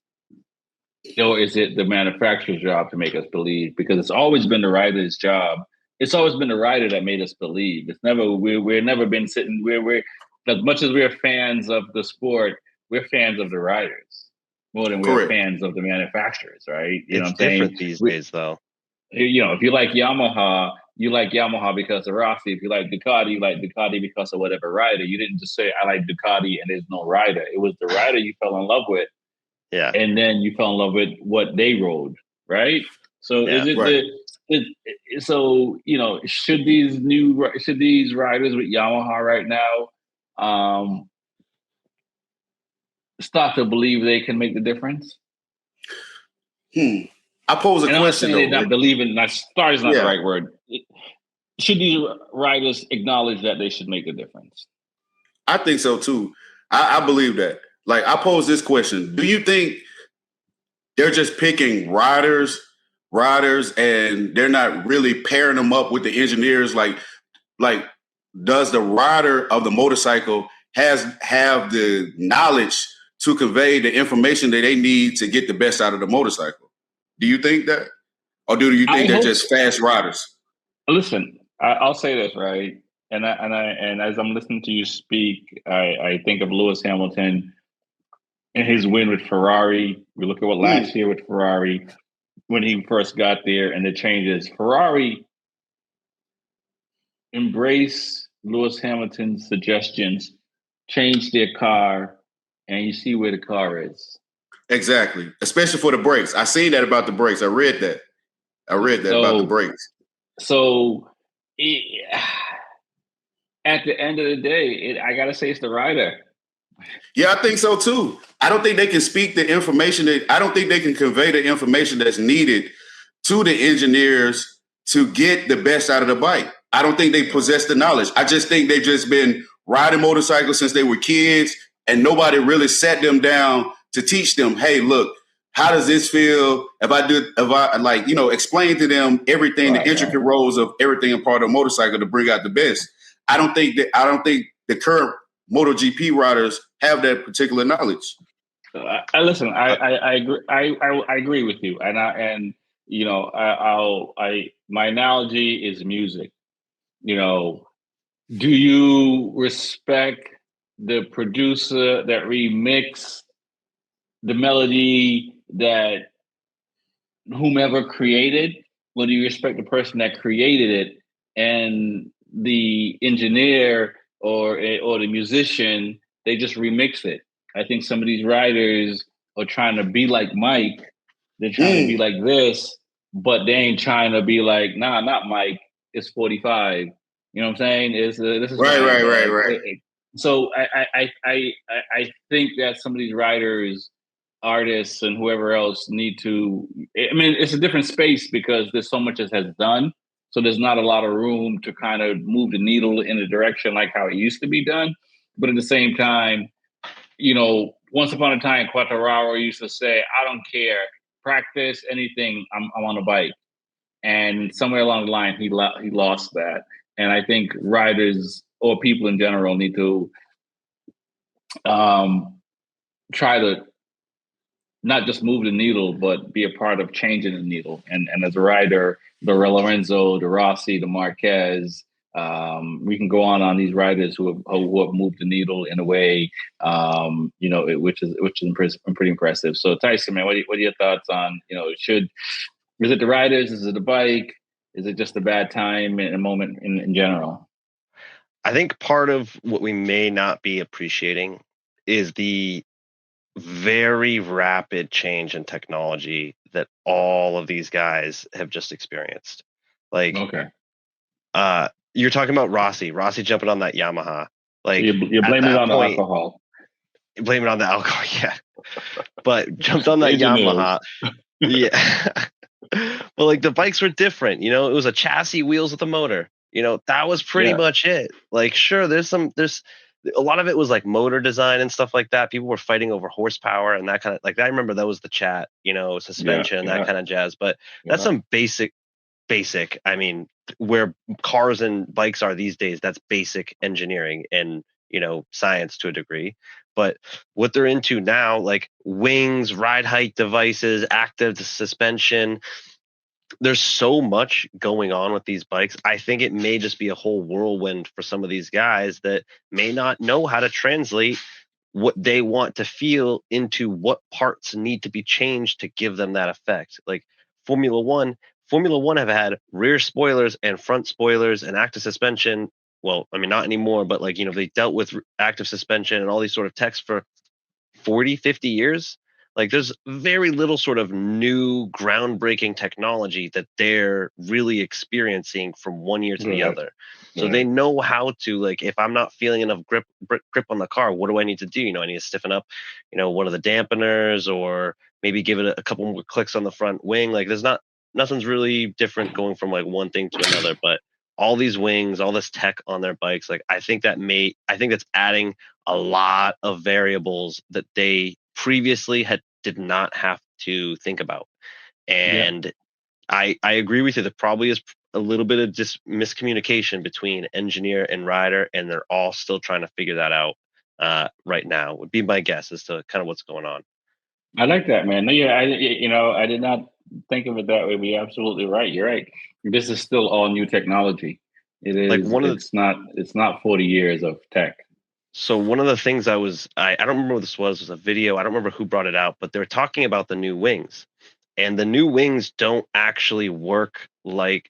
Or is it the manufacturer's job to make us believe? Because it's always been the rider's job it's always been the rider that made us believe. It's never we're never been sitting. We're as much as we're fans of the sport, we're fans of the riders more than we're Correct. fans of the manufacturers, right? You know It's what I'm saying? different these days, though. If you like Yamaha, you like Yamaha because of Rossi. If you like Ducati, you like Ducati because of whatever rider. You didn't just say I like Ducati and there's no rider. It was the rider you fell in love with, Yeah. and then you fell in love with what they rode, right? So Yeah. is it Right. so should these riders with Yamaha right now start to believe they can make the difference? I pose a And I'm not question saying though. they're not believing. Not start is not the Yeah. right word. Should these riders acknowledge that they should make a difference? I think so too. I believe that. Like, I pose this question: do you think they're just picking riders, and they're not really pairing them up with the engineers? Like, does the rider of the motorcycle have the knowledge to convey the information that they need to get the best out of the motorcycle? Do you think that, or do you think they're just fast riders? Listen, I'll say this, right? And as I'm listening to you speak, I think of Lewis Hamilton and his win with Ferrari. We look at what last year with Ferrari when he first got there and the changes. Ferrari embraced Lewis Hamilton's suggestions, changed their car, and you see where the car is. Exactly, especially for the brakes. I seen that about the brakes. I read that about the brakes. So at the end of the day, I gotta say it's the rider. Yeah, I think so too. I don't think they can speak the information I don't think they can convey the information that's needed to the engineers to get the best out of the bike. I don't think they possess the knowledge. I just think they've just been riding motorcycles since they were kids, and nobody really sat them down to teach them, hey, look, how does this feel? If I explain to them everything, the intricate roles of everything in part of a motorcycle to bring out the best. I don't think the current MotoGP riders have that particular knowledge. Listen, I agree. I agree with you, and my analogy is music. Do you respect the producer that remixed the melody that whomever created? Or do you respect the person that created it and the engineer or the musician? They just remix it. I think some of these writers are trying to be like Mike. They're trying to be like this, but they ain't trying to be like, nah, not Mike. It's 45. You know what I'm saying? This is right. So I think that some of these writers, artists, and whoever else need to. I mean, it's a different space because there's so much that has done. So there's not a lot of room to kind of move the needle in a direction like how it used to be done. But at the same time, once upon a time, Quartararo used to say, "I don't care, practice anything. I'm on a bike." And somewhere along the line, he lost that. And I think riders or people in general need to try to not just move the needle, but be a part of changing the needle. And as a rider, the Lorenzo, the Rossi, the Marquez, we can go on these riders who have moved the needle in a way, which is pretty impressive. So Tyson, man, what are your thoughts on, is it the riders? Is it the bike? Is it just a bad time and a moment in general? I think part of what we may not be appreciating is the very rapid change in technology that all of these guys have just experienced. Like, okay. You're talking about Rossi jumping on that Yamaha. Like, you're blaming it on the alcohol. Blame it on the alcohol, yeah. But jumped on that Yamaha. Yeah. Well, like, the bikes were different. It was a chassis, wheels with a motor. That was pretty much it. Like, sure, there's a lot of it was like motor design and stuff like that. People were fighting over horsepower and that kind of, like, I remember that was the chat, suspension, that kind of jazz. But that's some basic. I mean, where cars and bikes are these days, that's basic engineering and, science to a degree. But what they're into now, like wings, ride height devices, active suspension, there's so much going on with these bikes. I think it may just be a whole whirlwind for some of these guys that may not know how to translate what they want to feel into what parts need to be changed to give them that effect. Like Formula One, Formula One have had rear spoilers and front spoilers and active suspension. Well, I mean, not anymore, but like, they dealt with active suspension and all these sort of techs for 40, 50 years. Like there's very little sort of new groundbreaking technology that they're really experiencing from one year to the other. So they know how to, like, if I'm not feeling enough grip on the car, what do I need to do? I need to stiffen up, one of the dampeners, or maybe give it a couple more clicks on the front wing. Like nothing's really different going from like one thing to another, but all these wings, all this tech on their bikes, like I think that's adding a lot of variables that they previously did not have to think about. And I agree with you. There probably is a little bit of just miscommunication between engineer and rider, and they're all still trying to figure that out right now. Would be my guess as to kind of what's going on. I like that, man. No, yeah, I did not think of it that way. But you're absolutely right. You're right. This is still all new technology. It is. Like it's not 40 years of tech. So one of the things I don't remember what this was a video. I don't remember who brought it out, but they were talking about the new wings, and the new wings don't actually work like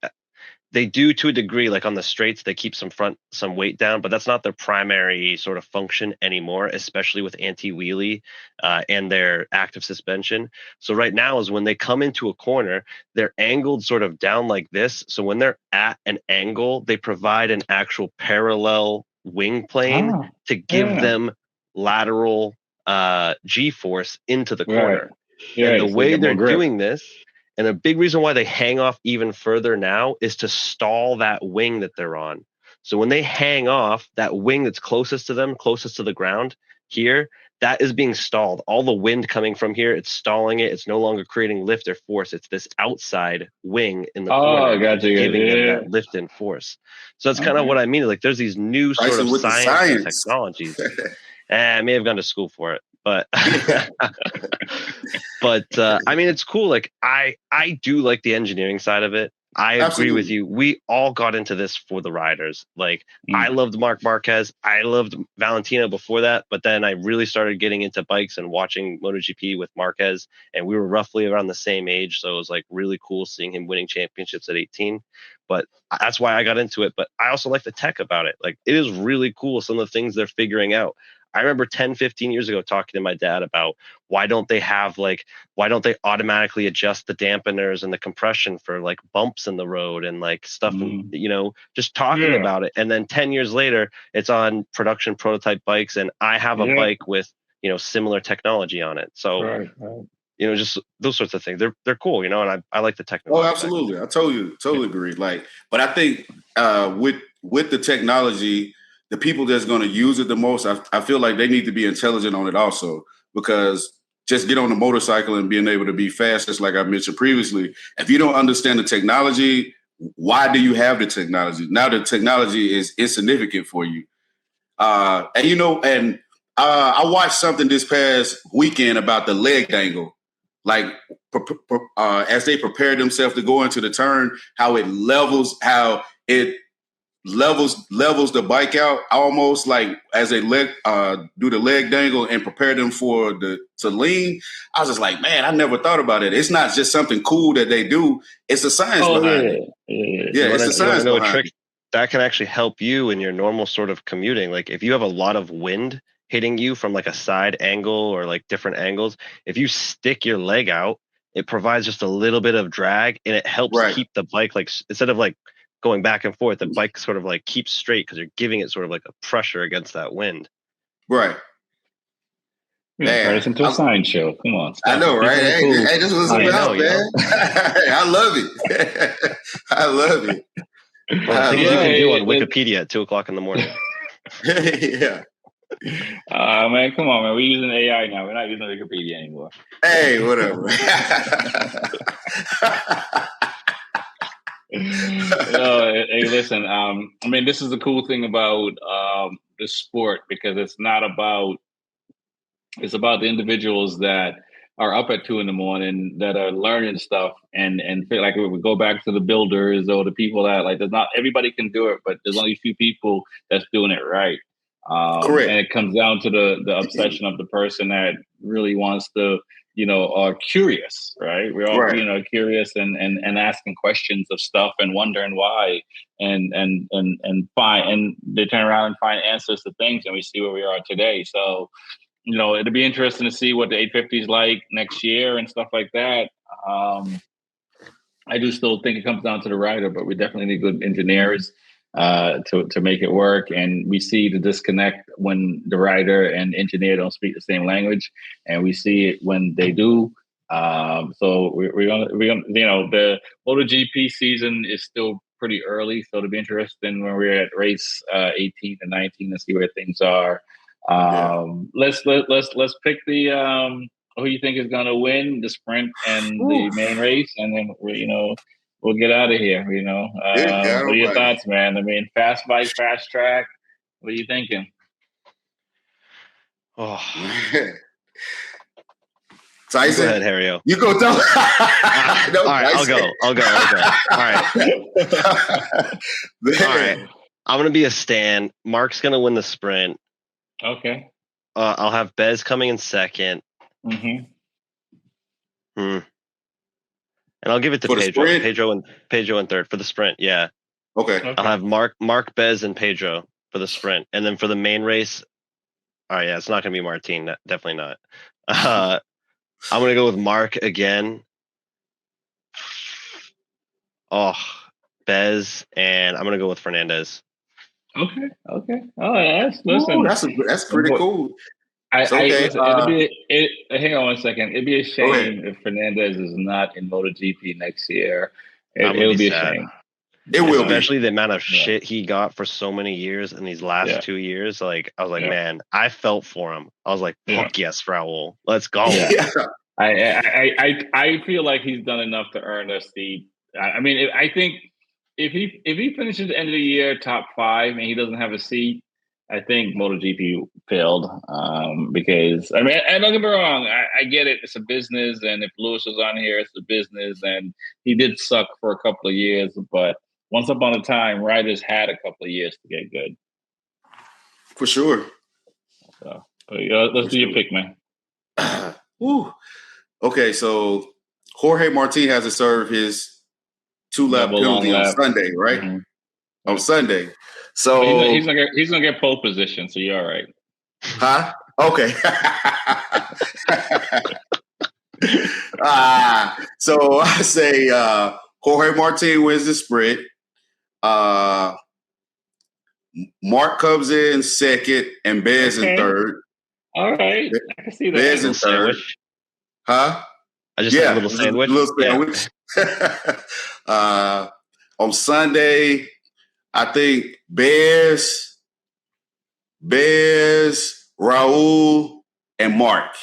they do to a degree. Like on the straights, they keep some weight down, but that's not their primary sort of function anymore, especially with anti-wheelie and their active suspension. So right now is when they come into a corner, they're angled sort of down like this. So when they're at an angle, they provide an actual parallel wing plane to give them lateral G-force into the corner. And the way they're doing this, and a big reason why they hang off even further now, is to stall that wing that they're on. So when they hang off, that wing that's closest to them, closest to the ground here, that is being stalled. All the wind coming from here, it's stalling it. It's no longer creating lift or force. It's this outside wing in the corner giving them that lift and force. So that's kind of what I mean. Like there's these new sort of science and technologies. I may have gone to school for it, but I mean, it's cool. Like I do like the engineering side of it. I agree with you. We all got into this for the riders. Like I loved Marc Marquez. I loved Valentino before that, but then I really started getting into bikes and watching MotoGP with Marquez, and we were roughly around the same age. So it was like really cool seeing him winning championships at 18. But that's why I got into it. But I also like the tech about it. Like it is really cool. Some of the things they're figuring out. I remember 10, 15 years ago talking to my dad about why don't they automatically adjust the dampeners and the compression for like bumps in the road and like stuff, just talking about it. And then 10 years later, it's on production prototype bikes, and I have a bike with, similar technology on it. So, just those sorts of things. They're cool, and I like the technology. Oh, absolutely. I totally agree. Like, but I think with the technology, the people that's going to use it the most, I feel like they need to be intelligent on it also, because just get on a motorcycle and being able to be fast, just like I mentioned previously. If you don't understand the technology, why do you have the technology? Now the technology is insignificant for you. I watched something this past weekend about the leg dangle. Like as they prepare themselves to go into the turn, how it levels the bike out almost like as they do the leg dangle and prepare them to lean. I was just like, man, I never thought about it. It's not just something cool that they do. It's the science behind it. Yeah, it's the science behind it. That can actually help you in your normal sort of commuting. Like if you have a lot of wind hitting you from like a side angle or like different angles, if you stick your leg out, it provides just a little bit of drag, and it helps keep the bike, like instead of like going back and forth, the bike sort of like keeps straight because you're giving it sort of like a pressure against that wind. Right. Turn this into a science show. Come on. I know, right? Hey, this was about, man. I love it. I love it. Well, things you can do on Wikipedia at 2:00 in the morning. Yeah. Man, come on, man. We're using AI now. We're not using Wikipedia anymore. Hey, whatever. Hey, listen. I mean, this is the cool thing about this sport, because it's about the individuals that are up at 2 a.m. that are learning stuff and feel like we go back to the builders or the people that like there's not everybody can do it, but there's only a few people that's doing it right. Correct. And it comes down to the obsession of the person that really wants to, are curious, right? We're all, Right. curious and asking questions of stuff and wondering why and they turn around and find answers to things and we see where we are today. So, it'll be interesting to see what the 850 is like next year and stuff like that. I do still think it comes down to the rider, but we definitely need good engineers to make it work. And we see the disconnect when the rider and engineer don't speak the same language, and we see it when they do. So we're gonna, the MotoGP season is still pretty early, so it'll be interesting when we're at race 18 and 19 and see where things are. Let's pick the who you think is going to win the sprint and the main race, and then we'll get out of here. What are your thoughts, man? I mean, fast bike, fast track. What are you thinking? Oh, Tyson, go ahead, Harry. You go. No, all right, I'll go. All right. All right. I'm gonna be a Stan. Mark's gonna win the sprint. Okay. I'll have Bez coming in second. Mm-hmm. And I'll give it to Pedro in third for the sprint. Yeah. Okay. I'll have Mark, Bez, and Pedro for the sprint, and then for the main race. All right, yeah, it's not gonna be Martin. Definitely not. I'm gonna go with Mark again. Oh, Bez, and I'm gonna go with Fernandez. Okay. Oh, that's pretty cool. Hang on 1 second. It'd be a shame if Fernandez is not in MotoGP next year. It'll be a shame. It will, especially the amount of shit he got for so many years in these last 2 years. Like I was like, man, I felt for him. I was like, fuck yes, Raul, let's go. I feel like he's done enough to earn a seat. I mean, I think if he finishes the end of the year top 5 and he doesn't have a seat, I think MotoGP failed because I mean, and don't get me wrong, I get it. It's a business, and if Lewis was on here, it's a business, and he did suck for a couple of years. But once upon a time, riders had a couple of years to get good. For sure. So, let's do your pick, man. Okay, so Jorge Martin has to serve his 2-lap penalty on Sunday, right? Mm-hmm. On Sunday. So he's gonna get pole position, so you're all right. Huh? Okay. So I say Jorge Martin wins the sprint. Mark comes in second and Bez in third. All right. I can see that. Bez in third. Huh? I just had a little sandwich. On Sunday, I think Bez, Raul, and Mark.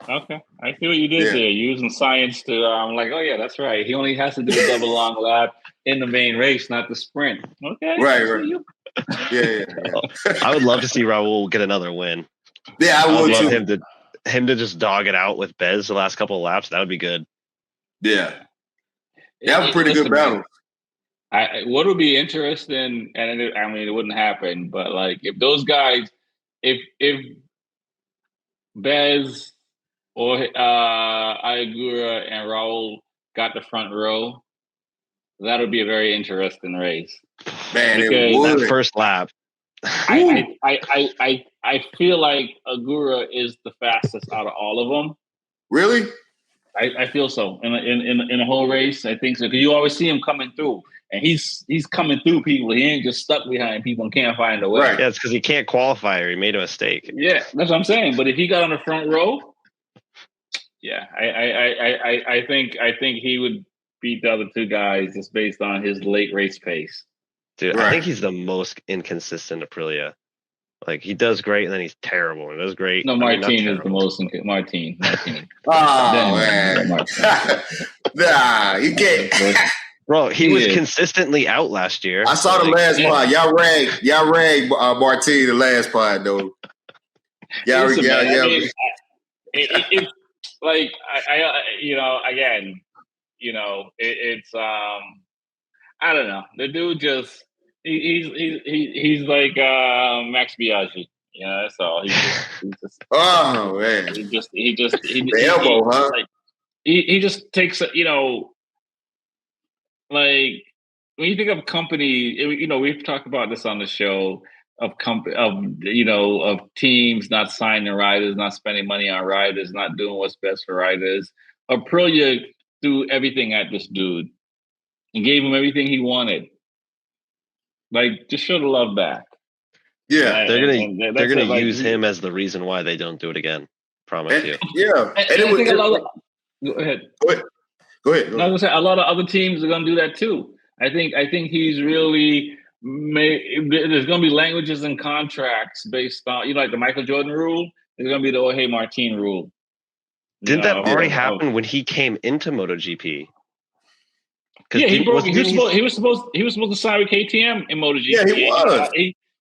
Okay. I see what you did there. Using science to, like, oh, yeah, that's right. He only has to do a double long lap in the main race, not the sprint. Okay. Right. Yeah. I would love to see Raul get another win. Yeah, I would love him to just dog it out with Bez the last couple of laps. That would be good. Yeah. That was a pretty good battle. What would be interesting, and it wouldn't happen, but like if those guys, if Bez or Ayagura and Raul got the front row, that would be a very interesting race. Man, it would. That first lap. I feel like Agura is the fastest out of all of them. Really? I feel so. In a whole race, I think so. Because you always see him coming through. And he's coming through people. He ain't just stuck behind people and can't find a way. Right. Yeah, it's because he can't qualify or he made a mistake. Yeah, that's what I'm saying. But if he got on the front row, yeah, I think he would beat the other two guys just based on his late race pace. Dude, I think he's the most inconsistent Aprilia. Like he does great and then he's terrible. He does great. No, Martin is the most Martin. Oh man, nah, you can't. Bro, he was consistently out last year. I saw the last pod. Y'all ragged Martin the last pod though. like again, it's I don't know. The dude just he's like Max Biaggi. That's all. He's just Oh man, the elbow, huh? like he just takes like when you think of company, we've talked about this on the show of of teams not signing riders, not spending money on riders, not doing what's best for riders. Aprilia threw everything at this dude and gave him everything he wanted. Like, just show the love back. Yeah, they're gonna use him as the reason why they don't do it again. Promise you. Yeah, and I think go ahead. Go ahead. I was gonna say a lot of other teams are gonna do that too. I think he's really there's gonna be languages and contracts based on like the Michael Jordan rule. There's gonna be the Jorge Martin rule. Didn't that already happen when he came into MotoGP? Yeah, he was supposed to sign with KTM in MotoGP. Yeah, he was.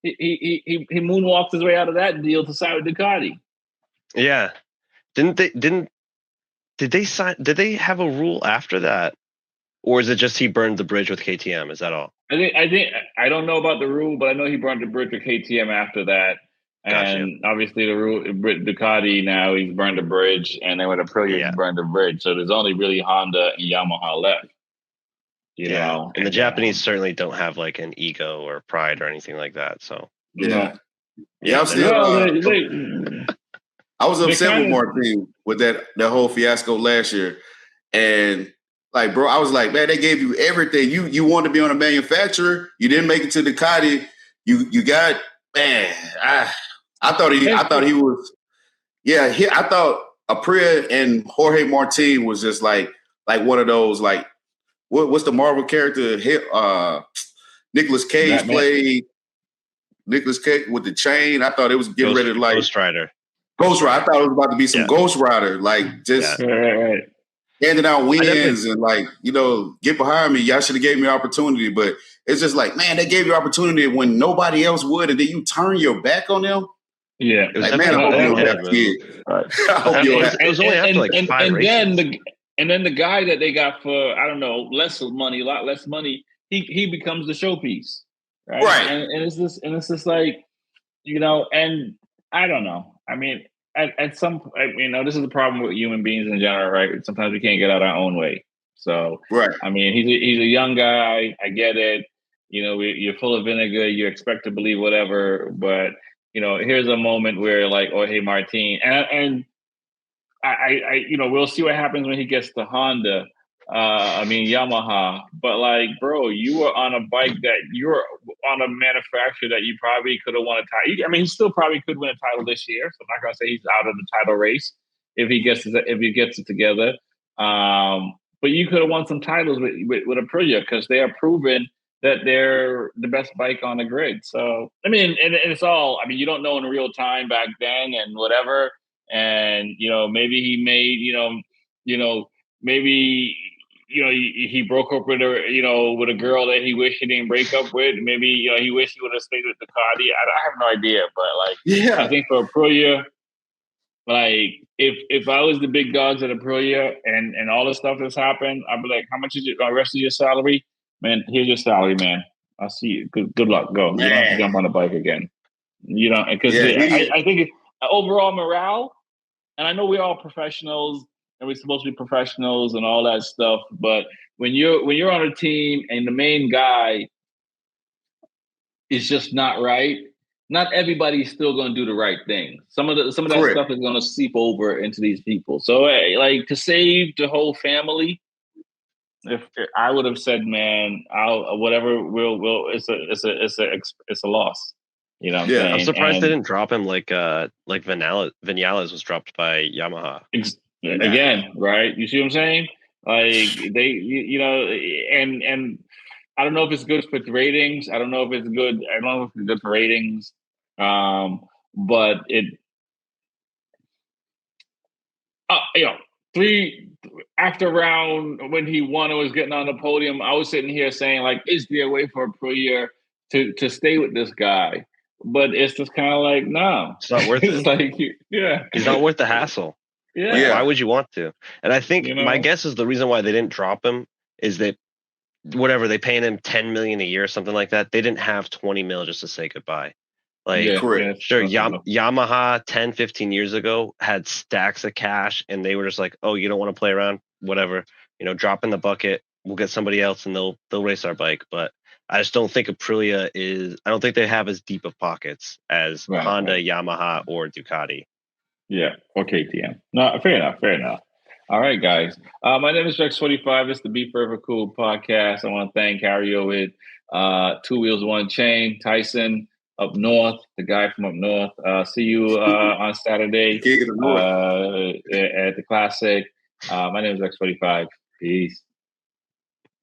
He moonwalked his way out of that deal to sign with Ducati. Yeah, did they have a rule after that, or is it just he burned the bridge with KTM? Is that all? I think I don't know about the rule, but I know he burned the bridge with KTM after that. And obviously the rule Ducati now he's burned the bridge, and then with Aprilia he's burned the bridge. So there's only really Honda and Yamaha left. You know, and the Japanese certainly don't have like an ego or pride or anything like that. So I was upset with Martin with that whole fiasco last year, and like, bro, I was like, man, they gave you everything. You wanted to be on a manufacturer. You didn't make it to Ducati. You got man. I thought he was. Yeah, I thought Aprilia and Jorge Martin was just like one of those like. What's the Marvel character? Nicolas Cage played Nicolas Cage with the chain. I thought it was getting ready to like Ghost Rider. I thought it was about to be some Ghost Rider, like just handing out wins and like get behind me. Y'all should have gave me opportunity, but it's just like, man, they gave you opportunity when nobody else would, and then you turn your back on them. Yeah, like, man, I hope you don't have kids. I hope you don't have. It was only after like 5 races. And then the guy that they got for, I don't know, a lot less money, he becomes the showpiece. Right. And it's just like, and I don't know. I mean, at some this is the problem with human beings in general, right? Sometimes we can't get out our own way. So I mean, he's a young guy. I get it. You're full of vinegar, you expect to believe whatever, but here's a moment where like, oh hey Martin and I we'll see what happens when he gets to Honda. Yamaha. But like, bro, you were on a bike that you're on a manufacturer that you probably could have won a title. I mean, he still probably could win a title this year. So I'm not gonna say he's out of the title race if he gets it together. But you could have won some titles with Aprilia because they are proven that they're the best bike on the grid. So I mean, and it's all. I mean, you don't know in real time back then and whatever. And maybe he made maybe he broke up with with a girl that he wished he didn't break up with. Maybe he wished he would have stayed with Ducati. I have no idea, but I think for Aprilia, like if I was the big dogs at Aprilia and all the stuff that's happened, I'd be like, how much is the rest of your salary? Man, here's your salary, man. I'll see you. Good luck. Go. You don't have to jump on the bike again. Because I think overall morale. And I know we're all professionals and we're supposed to be professionals and all that stuff. But when you're on a team and the main guy is just not right, not everybody's still going to do the right thing. Some of that stuff is going to seep over into these people. So like to save the whole family, if I would have said, man, it's a loss. I'm surprised they didn't drop him like Vinales was dropped by Yamaha. Again, right? You see what I'm saying? Like they, and I don't know if it's good for the ratings. I don't know if it's good for ratings. But it, after round when he won and was getting on the podium, I was sitting here saying like, is there a way for Aprilia to stay with this guy? But it's just kind of like, no, it's not worth it. Like, he's not worth the hassle. Yeah. Like, Yeah. why would you want to? And I think You my know? guess is the reason why they didn't drop him is that whatever they paying him 10 million a year or something like that. They didn't have 20 mil just to say goodbye. Like, Yeah. Correct. Yeah. sure, Possible. Yamaha 10, 15 years ago had stacks of cash, and they were just like, "Oh, you don't want to play around? Whatever, drop in the bucket. We'll get somebody else, and they'll race our bike." But I just don't think Aprilia is. I don't think they have as deep of pockets as Right. Honda, Right. Yamaha, or Ducati. Yeah. Or KTM. No, fair enough. Fair enough. All right, guys. My name is Rex25. It's the Be Forever Cool podcast. I want to thank Harry with Two Wheels, One Chain, Tyson up north, the guy from up north. See you on Saturday King of the North. at the Classic. My name is Rex25. Peace.